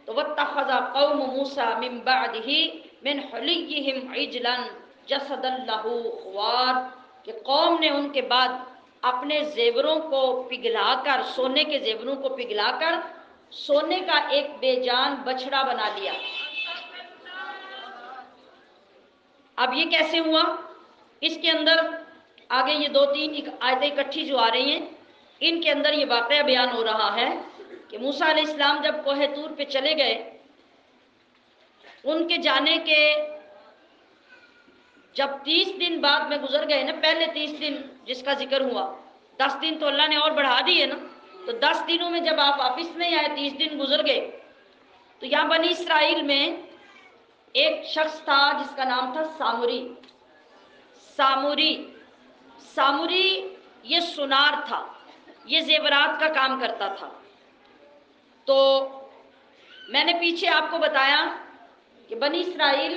A: تو وَاتَّخَذَ قَوْمُ مُوسَىٰ مِن بَعْدِهِ مِنْ حُلِيِّهِمْ عِجْلًا جَسَدًا لَهُ خُوَارٌ، کہ قوم نے ان کے بعد اپنے زیوروں کو پگھلا کر، سونے کے زیوروں کو پگھلا کر سونے کا ایک بے جان بچڑا بنا لیا۔ اب یہ کیسے ہوا؟ اس کے اندر آگے یہ دو تین آیتیں اکٹھی جو آ رہی ہیں، ان کے اندر یہ واقعہ بیان ہو رہا ہے کہ موسیٰ علیہ السلام جب کوہ طور پہ چلے گئے، ان کے جانے کے جب 30 دن بعد میں گزر گئے نا، پہلے 30 دن جس کا ذکر ہوا، 10 دن تو اللہ نے اور بڑھا دیے نا، تو 10 دنوں میں جب آپ واپس نہیں آئے، 30 دن گزر گئے، تو یہاں بنی اسرائیل میں ایک شخص تھا جس کا نام تھا سامری۔ سامری یہ سنار تھا، یہ زیورات کا کام کرتا تھا۔ تو میں نے پیچھے آپ کو بتایا کہ بنی اسرائیل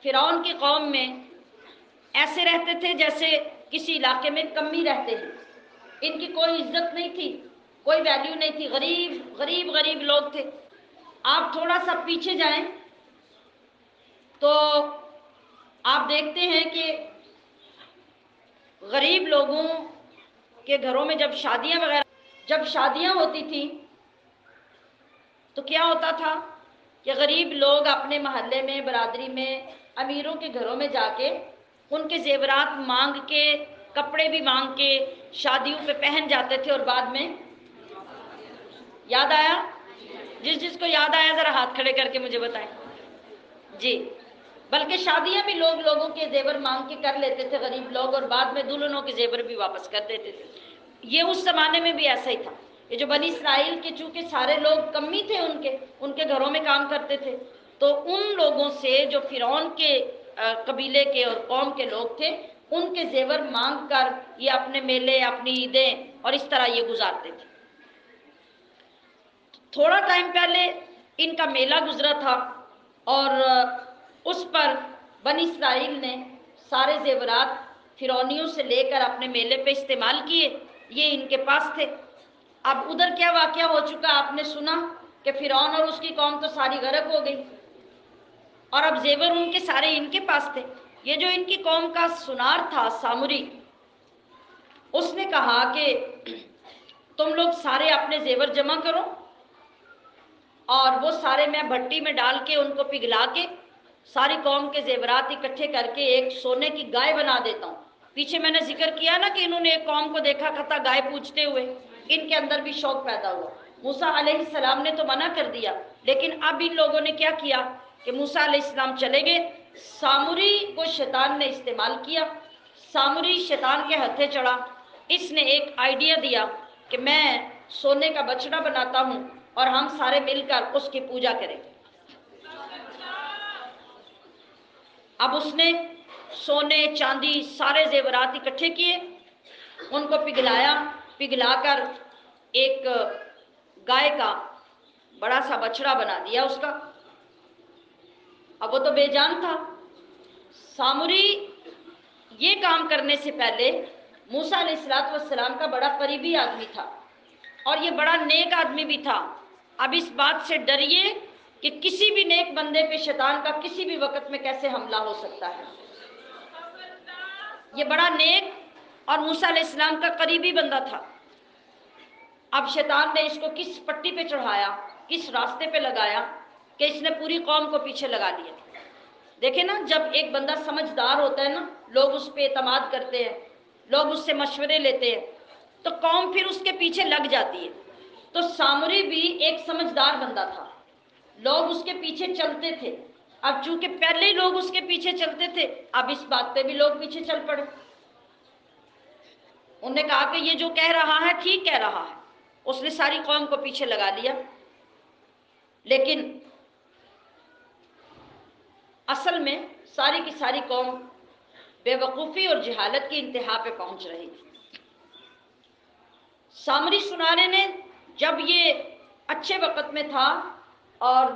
A: فرعون کی قوم میں ایسے رہتے تھے جیسے کسی علاقے میں کمی رہتے ہیں، ان کی کوئی عزت نہیں تھی، کوئی ویلیو نہیں تھی، غریب لوگ تھے۔ آپ تھوڑا سا پیچھے جائیں تو آپ دیکھتے ہیں کہ غریب لوگوں کے گھروں میں جب شادیاں ہوتی تھیں تو کیا ہوتا تھا کہ غریب لوگ اپنے محلے میں، برادری میں، امیروں کے گھروں میں جا کے ان کے زیورات مانگ کے، کپڑے بھی مانگ کے شادیوں پہ پہن جاتے تھے، اور بعد میں یاد آیا؟ جس کو یاد آیا ذرا ہاتھ کھڑے کر کے مجھے بتائیں۔ جی، بلکہ شادیاں بھی لوگوں کے زیور مانگ کے کر لیتے تھے غریب لوگ، اور بعد میں دلہنوں کے زیور بھی واپس کر دیتے تھے۔ یہ اس زمانے میں بھی ایسا ہی تھا۔ یہ جو بنی اسرائیل کے چونکہ سارے لوگ کمی تھے، ان کے گھروں میں کام کرتے تھے، تو ان لوگوں سے جو فرعون کے قبیلے کے اور قوم کے لوگ تھے، ان کے زیور مانگ کر یہ اپنے میلے، اپنی عیدیں اور اس طرح یہ گزارتے تھے۔ تھوڑا ٹائم پہلے ان کا میلہ گزرا تھا، اور اس پر بنی اسرائیل نے سارے زیورات فرعونیوں سے لے کر اپنے میلے پہ استعمال کیے، یہ ان کے پاس تھے۔ اب ادھر کیا واقعہ ہو چکا آپ نے سنا کہ فرعون اور اس کی قوم تو ساری غرق ہو گئی، اور اب زیور ان کے سارے ان کے پاس تھے۔ یہ جو ان کی قوم کا سنار تھا سامری، اس نے کہا کہ تم لوگ سارے اپنے زیور جمع کرو، اور وہ سارے میں بھٹی میں ڈال کے ان کو پگھلا کے ساری قوم کے زیورات اکٹھے کر کے ایک سونے کی گائے بنا دیتا ہوں۔ پیچھے میں نے ذکر کیا نا کہ انہوں نے ایک قوم کو دیکھا تھا گائے پوجتے ہوئے، ان کے اندر بھی شوق پیدا ہوا۔ موسیٰ علیہ السلام نے تو منع کر دیا، لیکن اب ان لوگوں نے کیا کیا کہ موسیٰ علیہ السلام چلے گئے، سامری کو شیطان نے استعمال کیا، سامری شیطان کے ہتھے چڑھا، اس نے ایک آئیڈیا دیا کہ میں سونے کا بچڑا بناتا ہوں اور ہم سارے مل کر اس کی پوجا کریں گے۔ اب اس نے سونے چاندی سارے زیورات اکٹھے کیے، ان کو پگھلا کر ایک گائے کا بڑا سا بچڑا بنا دیا اس کا۔ اب وہ تو بے جان تھا۔ سامری یہ کام کرنے سے پہلے موسیٰ علیہ السلام کا بڑا قریبی آدمی تھا، اور یہ بڑا نیک آدمی بھی تھا۔ اب اس بات سے ڈریے کہ کسی بھی نیک بندے پہ شیطان کا کسی بھی وقت میں کیسے حملہ ہو سکتا ہے۔ یہ بڑا نیک اور موسیٰ علیہ السلام کا قریبی بندہ تھا۔ اب شیطان نے اس کو کس پٹی پہ چڑھایا، کس راستے پہ لگایا کہ اس نے پوری قوم کو پیچھے لگا لیا۔ دیکھیں نا، جب ایک بندہ سمجھدار ہوتا ہے نا، لوگ اس پہ اعتماد کرتے ہیں، لوگ اس سے مشورے لیتے ہیں، تو قوم پھر اس کے پیچھے لگ جاتی ہے۔ تو سامری بھی ایک سمجھدار بندہ تھا، لوگ اس کے پیچھے چلتے تھے۔ اب چونکہ پہلے ہی لوگ اس کے پیچھے چلتے تھے، اب اس بات پہ بھی لوگ پیچھے چل پڑے۔ انہوں نے کہا کہ یہ جو کہہ رہا ہے ٹھیک کہہ رہا ہے، اس نے ساری قوم کو پیچھے لگا لیا۔ لیکن اصل میں ساری کی ساری قوم بے وقوفی اور جہالت کی انتہا پہ پہنچ رہی تھی۔ سامری سنارے نے جب یہ اچھے وقت میں تھا اور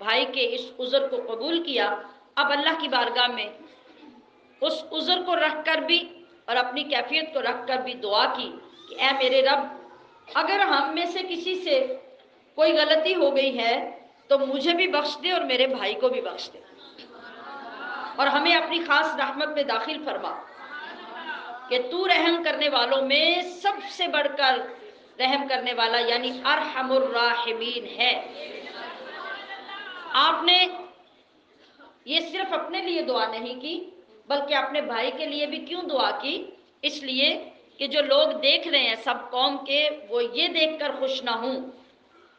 A: بھائی کے اس عذر کو قبول کیا، اب اللہ کی بارگاہ میں اس عذر کو رکھ کر بھی اور اپنی کیفیت کو رکھ کر بھی دعا کی کہ اے میرے رب، اگر ہم میں سے کسی سے کوئی غلطی ہو گئی ہے تو مجھے بھی بخش دے اور میرے بھائی کو بھی بخش دے، اور ہمیں اپنی خاص رحمت میں داخل فرما کہ تو رحم کرنے والوں میں سب سے بڑھ کر رحم کرنے والا یعنی ارحم الراحمین ہے۔ آپ نے یہ صرف اپنے لیے دعا نہیں کی بلکہ اپنے بھائی کے لیے بھی کیوں دعا کی؟ اس لیے کہ جو لوگ دیکھ رہے ہیں سب قوم کے، وہ یہ دیکھ کر خوش نہ ہوں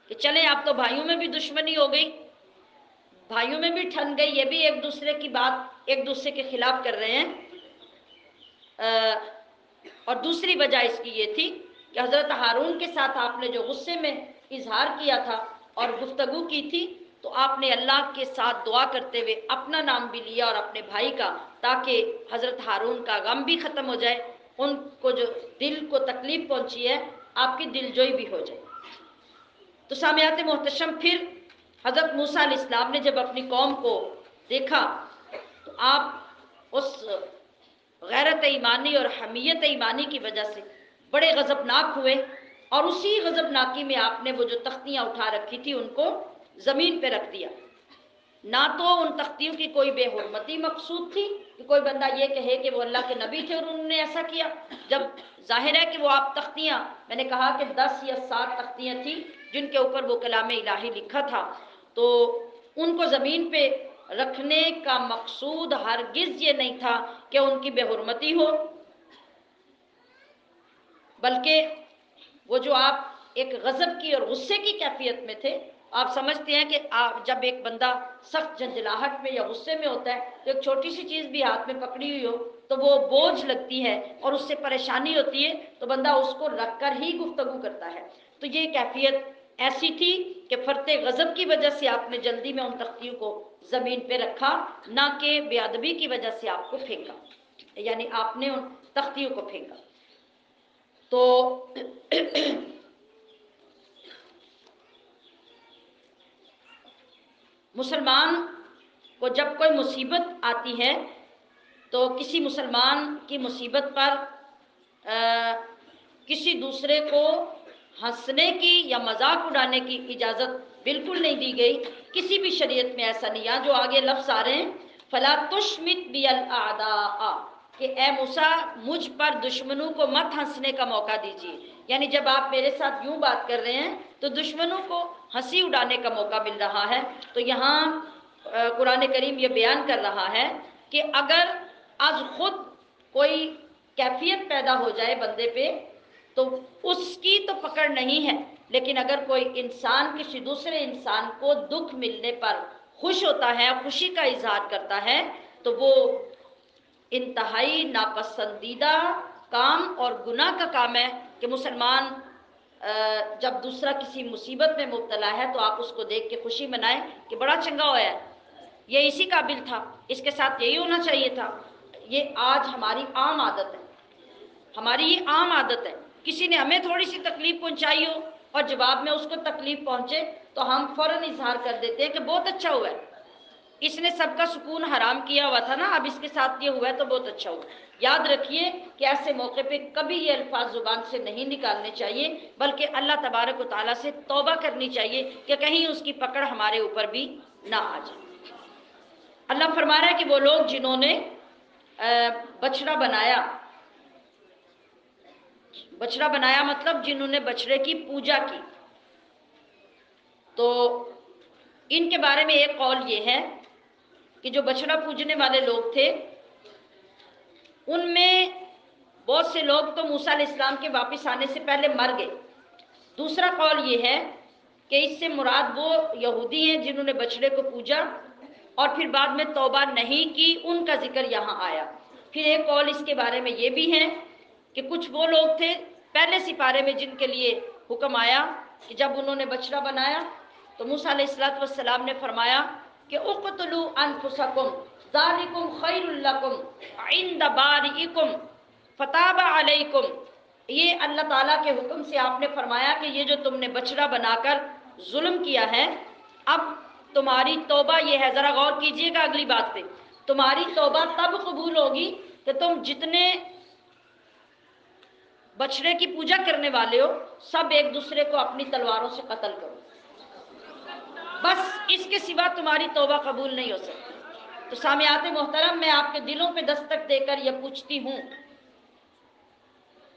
A: کہ چلیں اب تو بھائیوں میں بھی دشمنی ہو گئی، بھائیوں میں بھی ٹھن گئی، یہ بھی ایک دوسرے کی بات ایک دوسرے کے خلاف کر رہے ہیں۔ اور دوسری وجہ اس کی یہ تھی کہ حضرت ہارون کے ساتھ آپ نے جو غصے میں اظہار کیا تھا اور گفتگو کی تھی، تو آپ نے اللہ کے ساتھ دعا کرتے ہوئے اپنا نام بھی لیا اور اپنے بھائی کا، تاکہ حضرت ہارون کا غم بھی ختم ہو جائے، ان کو جو دل کو تکلیف پہنچی ہے آپ کی دلجوئی بھی ہو جائے۔ تو سامعات محتشم، پھر حضرت موسیٰ علیہ السلام نے جب اپنی قوم کو دیکھا تو آپ اس غیرت ایمانی اور حمیت ایمانی کی وجہ سے بڑے غضبناک ہوئے، اور اسی غضبناکی میں آپ نے وہ جو تختیاں اٹھا رکھی تھی ان کو زمین پہ رکھ دیا۔ نہ تو ان تختیوں کی کوئی بے حرمتی مقصود تھی کہ کوئی بندہ یہ کہے کہ وہ اللہ کے نبی تھے اور انہوں نے ایسا کیا، جب ظاہر ہے کہ وہ آپ تختیاں، میں نے کہا کہ 10 یا 7 تختیاں تھیں جن کے اوپر وہ کلام الہی لکھا تھا، تو ان کو زمین پہ رکھنے کا مقصود ہرگز یہ نہیں تھا کہ ان کی بے حرمتی ہو، بلکہ وہ جو آپ ایک غضب کی اور غصے کی کیفیت میں تھے۔ آپ سمجھتے ہیں کہ جب ایک بندہ سخت جنجلاہٹ میں یا غصے میں ہوتا ہے تو ایک چھوٹی سی چیز بھی ہاتھ میں پکڑی ہوئی ہو تو وہ بوجھ لگتی ہے اور اس سے پریشانی ہوتی ہے، تو بندہ اس کو رکھ کر ہی گفتگو کرتا ہے۔ تو یہ کیفیت ایسی تھی کہ فرط غضب کی وجہ سے آپ نے جلدی میں ان تختیوں کو زمین پہ رکھا، نہ کہ بے ادبی کی وجہ سے آپ کو پھینکا، یعنی آپ نے ان تختیوں کو پھینکا۔ تو مسلمان کو جب کوئی مصیبت آتی ہے تو کسی مسلمان کی مصیبت پر کسی دوسرے کو ہنسنے کی یا مذاق اڑانے کی اجازت بالکل نہیں دی گئی، کسی بھی شریعت میں ایسا نہیں۔ یہاں جو آگے لفظ آ رہے ہیں فَلَا تُشْمِتْ بِيَ الْأَعْدَاءَ، کہ اے موسیٰ مجھ پر دشمنوں کو مت ہنسنے کا موقع دیجیے، یعنی جب آپ میرے ساتھ یوں بات کر رہے ہیں تو دشمنوں کو ہنسی اڑانے کا موقع مل رہا ہے۔ تو یہاں قرآن کریم یہ بیان کر رہا ہے کہ اگر از خود کوئی کیفیت پیدا ہو جائے بندے پہ تو اس کی تو پکڑ نہیں ہے، لیکن اگر کوئی انسان کسی دوسرے انسان کو دکھ ملنے پر خوش ہوتا ہے، خوشی کا اظہار کرتا ہے، تو وہ انتہائی ناپسندیدہ کام اور گناہ کا کام ہے کہ مسلمان جب دوسرا کسی مصیبت میں مبتلا ہے تو آپ اس کو دیکھ کے خوشی منائیں کہ بڑا چنگا ہوا ہے، یہ اسی قابل تھا، اس کے ساتھ یہی ہونا چاہیے تھا۔ یہ آج ہماری عام عادت ہے، ہماری یہ عام عادت ہے، کسی نے ہمیں تھوڑی سی تکلیف پہنچائی ہو اور جواب میں اس کو تکلیف پہنچے تو ہم فوراً اظہار کر دیتے ہیں کہ بہت اچھا ہوا ہے، اس نے سب کا سکون حرام کیا ہوا تھا نا، اب اس کے ساتھ یہ ہوا ہے تو بہت اچھا ہوا۔ یاد رکھیے کہ ایسے موقع پہ کبھی یہ الفاظ زبان سے نہیں نکالنے چاہیے، بلکہ اللہ تبارک و تعالیٰ سے توبہ کرنی چاہیے کہ کہیں اس کی پکڑ ہمارے اوپر بھی نہ آ جائے۔ اللہ فرما رہا ہے کہ وہ لوگ جنہوں نے بچڑا بنایا مطلب جنہوں نے بچڑے کی پوجا کی، تو ان کے بارے میں ایک قول یہ ہے کہ جو بچڑا پوجنے والے لوگ تھے ان میں بہت سے لوگ تو موسیٰ علیہ السلام کے واپس آنے سے پہلے مر گئے۔ دوسرا قول یہ ہے کہ اس سے مراد وہ یہودی ہیں جنہوں نے بچڑے کو پوجا اور پھر بعد میں توبہ نہیں کی، ان کا ذکر یہاں آیا۔ پھر ایک قول اس کے بارے میں یہ بھی ہے کہ کچھ وہ لوگ تھے پہلے سپارے میں جن کے لیے حکم آیا کہ جب انہوں نے بچڑا بنایا تو موسیٰ علیہ السلام نے فرمایا کہ اقتلوا انفسکم ذالکم خیر لکم عند بارئکم فتاب علیکم، یہ اللہ تعالیٰ کے حکم سے آپ نے فرمایا کہ یہ جو تم نے بچڑا بنا کر ظلم کیا ہے، اب تمہاری توبہ یہ ہے، ذرا غور کیجئے گا اگلی بات پہ، تمہاری توبہ تب قبول ہوگی کہ تم جتنے بچڑے کی پوجا کرنے والے ہو سب ایک دوسرے کو اپنی تلواروں سے قتل کرو، بس اس کے سوا تمہاری توبہ قبول نہیں ہو سکتی۔ تو سامعات محترم، میں آپ کے دلوں پہ دستک دے کر یہ پوچھتی ہوں،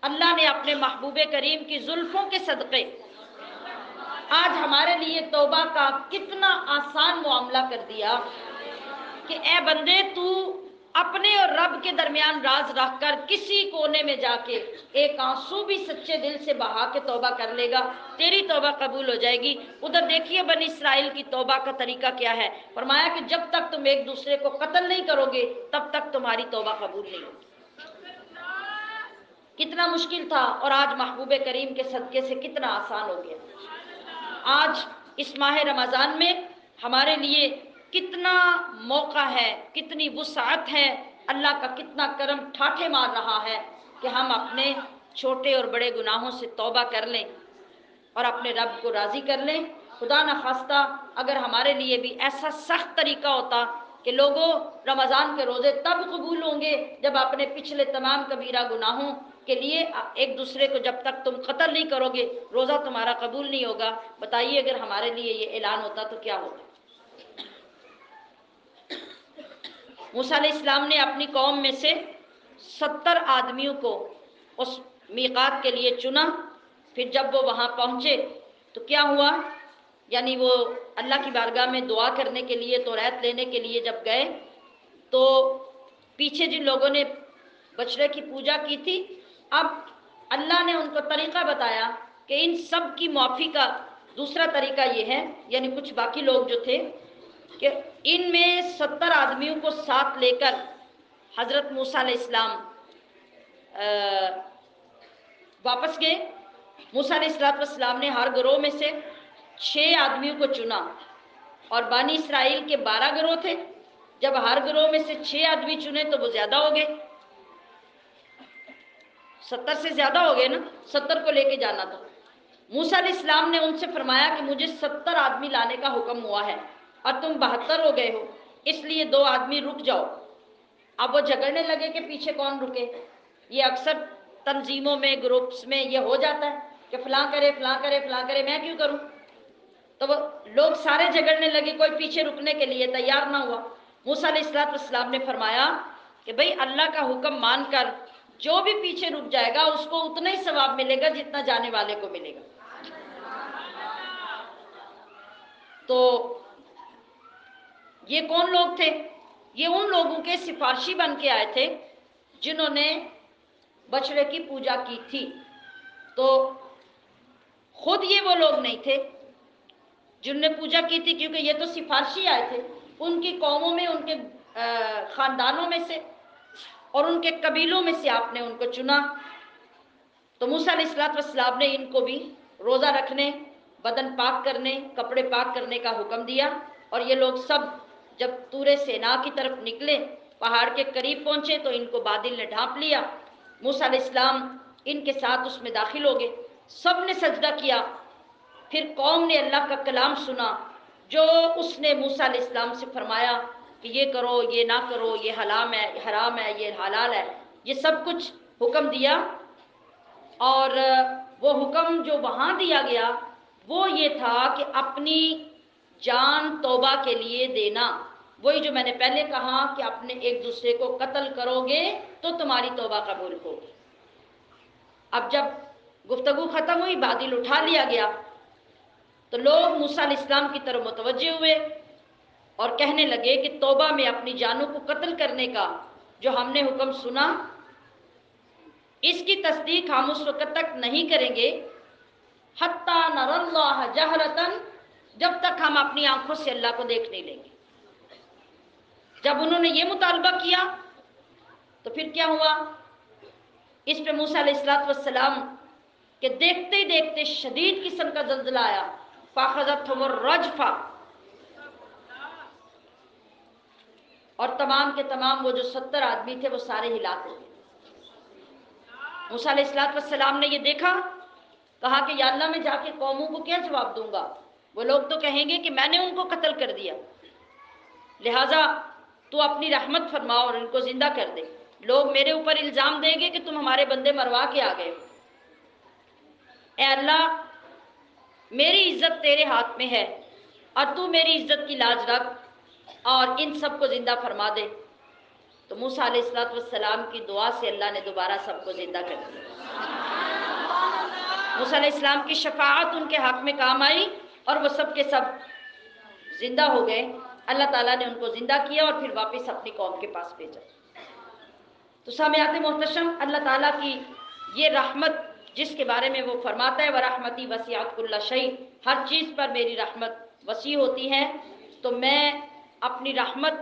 A: اللہ نے اپنے محبوب کریم کی زلفوں کے صدقے آج ہمارے لیے توبہ کا کتنا آسان معاملہ کر دیا کہ اے بندے، تو اپنے اور رب کے درمیان راز رکھ کر کسی کونے میں جا کے ایک آنسو بھی سچے دل سے بہا کے توبہ کر لے گا، تیری توبہ قبول ہو جائے گی۔ ادھر دیکھیے بنی اسرائیل کی توبہ کا طریقہ کیا ہے، فرمایا کہ جب تک تم ایک دوسرے کو قتل نہیں کرو گے تب تک تمہاری توبہ قبول نہیں ہوگی۔ کتنا مشکل تھا اور آج محبوب کریم کے صدقے سے کتنا آسان ہو گیا۔ آج اس ماہ رمضان میں ہمارے لیے کتنا موقع ہے، کتنی وسعت ہے، اللہ کا کتنا کرم ٹھاٹھے مار رہا ہے کہ ہم اپنے چھوٹے اور بڑے گناہوں سے توبہ کر لیں اور اپنے رب کو راضی کر لیں۔ خدا نخواستہ اگر ہمارے لیے بھی ایسا سخت طریقہ ہوتا کہ لوگوں رمضان کے روزے تب قبول ہوں گے جب اپنے پچھلے تمام کبیرہ گناہوں کے لیے ایک دوسرے کو جب تک تم قتل نہیں کرو گے روزہ تمہارا قبول نہیں ہوگا، بتائیے اگر ہمارے لیے یہ اعلان ہوتا تو کیا ہوتا۔ موسیٰ علیہ السلام نے اپنی قوم میں سے 70 آدمیوں کو اس میقات کے لیے چنا، پھر جب وہ وہاں پہنچے تو کیا ہوا، یعنی وہ اللہ کی بارگاہ میں دعا کرنے کے لیے توریت لینے کے لیے جب گئے تو پیچھے جن لوگوں نے بچڑے کی پوجا کی تھی، اب اللہ نے ان کو طریقہ بتایا کہ ان سب کی معافی کا دوسرا طریقہ یہ ہے، یعنی کچھ باقی لوگ جو تھے کہ ان میں 70 آدمیوں کو ساتھ لے کر حضرت موسیٰ علیہ السلام واپس گئے۔ موسیٰ علیہ السلام نے ہر گروہ میں سے 6 آدمیوں کو چنا، اور بانی اسرائیل کے 12 گروہ تھے، جب ہر گروہ میں سے 6 آدمی چنے تو وہ زیادہ ہو گئے، 70 سے زیادہ ہو گئے نا، 70 کو لے کے جانا تھا۔ موسیٰ علیہ السلام نے ان سے فرمایا کہ مجھے 70 آدمی لانے کا حکم ہوا ہے اور تم 72 ہو گئے ہو، اس لیے 2 آدمی رک جاؤ۔ اب وہ جھگڑنے لگے کہ پیچھے کون رکے، یہ اکثر تنظیموں میں گروپس میں یہ ہو جاتا ہے کہ فلاں کرے فلاں کرے فلاں کرے، میں کیوں کروں، تو وہ لوگ سارے جھگڑنے لگے، کوئی پیچھے رکنے کے لیے تیار نہ ہوا۔ موسیٰ علیہ السلام نے فرمایا کہ بھئی اللہ کا حکم مان کر جو بھی پیچھے رک جائے گا اس کو اتنا ہی ثواب ملے گا جتنا جانے والے کو ملے گا۔ تو یہ کون لوگ تھے؟ یہ ان لوگوں کے سفارشی بن کے آئے تھے جنہوں نے بچڑے کی پوجا کی تھی، تو خود یہ وہ لوگ نہیں تھے جنہوں نے پوجا کی تھی، کیونکہ یہ تو سفارشی آئے تھے، ان کی قوموں میں، ان کے خاندانوں میں سے اور ان کے قبیلوں میں سے آپ نے ان کو چنا۔ تو موسیٰ علیہ السلام نے ان کو بھی روزہ رکھنے، بدن پاک کرنے، کپڑے پاک کرنے کا حکم دیا، اور یہ لوگ سب جب طور سینا کی طرف نکلے، پہاڑ کے قریب پہنچے تو ان کو بادل نے ڈھانپ لیا۔ موسیٰ علیہ السلام ان کے ساتھ اس میں داخل ہو گئے، سب نے سجدہ کیا، پھر قوم نے اللہ کا کلام سنا جو اس نے موسیٰ علیہ السلام سے فرمایا کہ یہ کرو، یہ نہ کرو، یہ حرام ہے، یہ حلال ہے، یہ سب کچھ حکم دیا۔ اور وہ حکم جو وہاں دیا گیا وہ یہ تھا کہ اپنی جان توبہ کے لیے دینا، وہی جو میں نے پہلے کہا کہ اپنے ایک دوسرے کو قتل کرو گے تو تمہاری توبہ قبول ہوگی۔ اب جب گفتگو ختم ہوئی، بادل اٹھا لیا گیا تو لوگ موسیٰ علیہ السلام کی طرف متوجہ ہوئے اور کہنے لگے کہ توبہ میں اپنی جانوں کو قتل کرنے کا جو ہم نے حکم سنا، اس کی تصدیق ہم اس وقت تک نہیں کریں گے حتیٰ نر اللہ جہرتاً، جب تک ہم اپنی آنکھوں سے اللہ کو دیکھ نہیں لیں گے۔ جب انہوں نے یہ مطالبہ کیا تو پھر کیا ہوا، اس پہ موسیٰ علیہ السلام کہ دیکھتے ہی دیکھتے شدید قسم کا زلزلہ آیا، فَأَخَذَتْهُمُ الرَّجْفَةُ، اور تمام کے تمام وہ جو 70 آدمی تھے وہ سارے ہلاک ہو گئے۔ موسیٰ علیہ السلام نے یہ دیکھا، کہا کہ یا اللہ میں جا کے قوموں کو کیا جواب دوں گا، وہ لوگ تو کہیں گے کہ میں نے ان کو قتل کر دیا، لہٰذا تو اپنی رحمت فرماؤ اور ان کو زندہ کر دے۔ لوگ میرے اوپر الزام دیں گے کہ تم ہمارے بندے مروا کے آ گئے ہو۔ اے اللہ، میری عزت تیرے ہاتھ میں ہے اور تو میری عزت کی لاج رکھ اور ان سب کو زندہ فرما دے۔ تو موسیٰ علیہ السلام کی دعا سے اللہ نے دوبارہ سب کو زندہ کر دیا۔ موسیٰ علیہ السلام کی شفاعت ان کے حق میں کام آئی اور وہ سب کے سب زندہ ہو گئے۔ اللہ تعالیٰ نے ان کو زندہ کیا اور پھر واپس اپنی قوم کے پاس بھیجا۔ تو سامعات محتشم، اللہ تعالیٰ کی یہ رحمت جس کے بارے میں وہ فرماتا ہے وَرَحْمَتِي وَسِعَتْ كُلَّ شَيْءٍ، ہر چیز پر میری رحمت وسیع ہوتی ہے، تو میں اپنی رحمت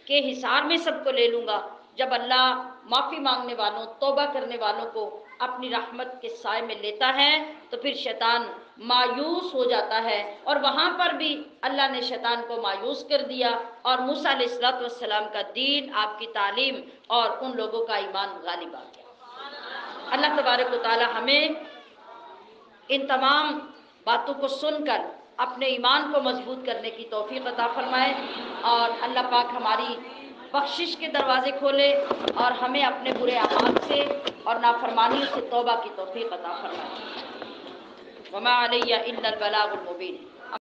A: کے حصار میں سب کو لے لوں گا۔ جب اللہ معافی مانگنے والوں، توبہ کرنے والوں کو اپنی رحمت کے سائے میں لیتا ہے تو پھر شیطان مایوس ہو جاتا ہے، اور وہاں پر بھی اللہ نے شیطان کو مایوس کر دیا اور موسیٰ علیہ السلام کا دین، آپ کی تعلیم اور ان لوگوں کا ایمان غالب آ گیا۔ اللہ تبارک و تعالی ہمیں ان تمام باتوں کو سن کر اپنے ایمان کو مضبوط کرنے کی توفیق عطا فرمائے، اور اللہ پاک ہماری بخشش کے دروازے کھولے اور ہمیں اپنے برے اعمال سے اور نافرمانیوں سے توبہ کی توفیق عطا فرمائے۔ وما علیہ الا البلاغ المبین۔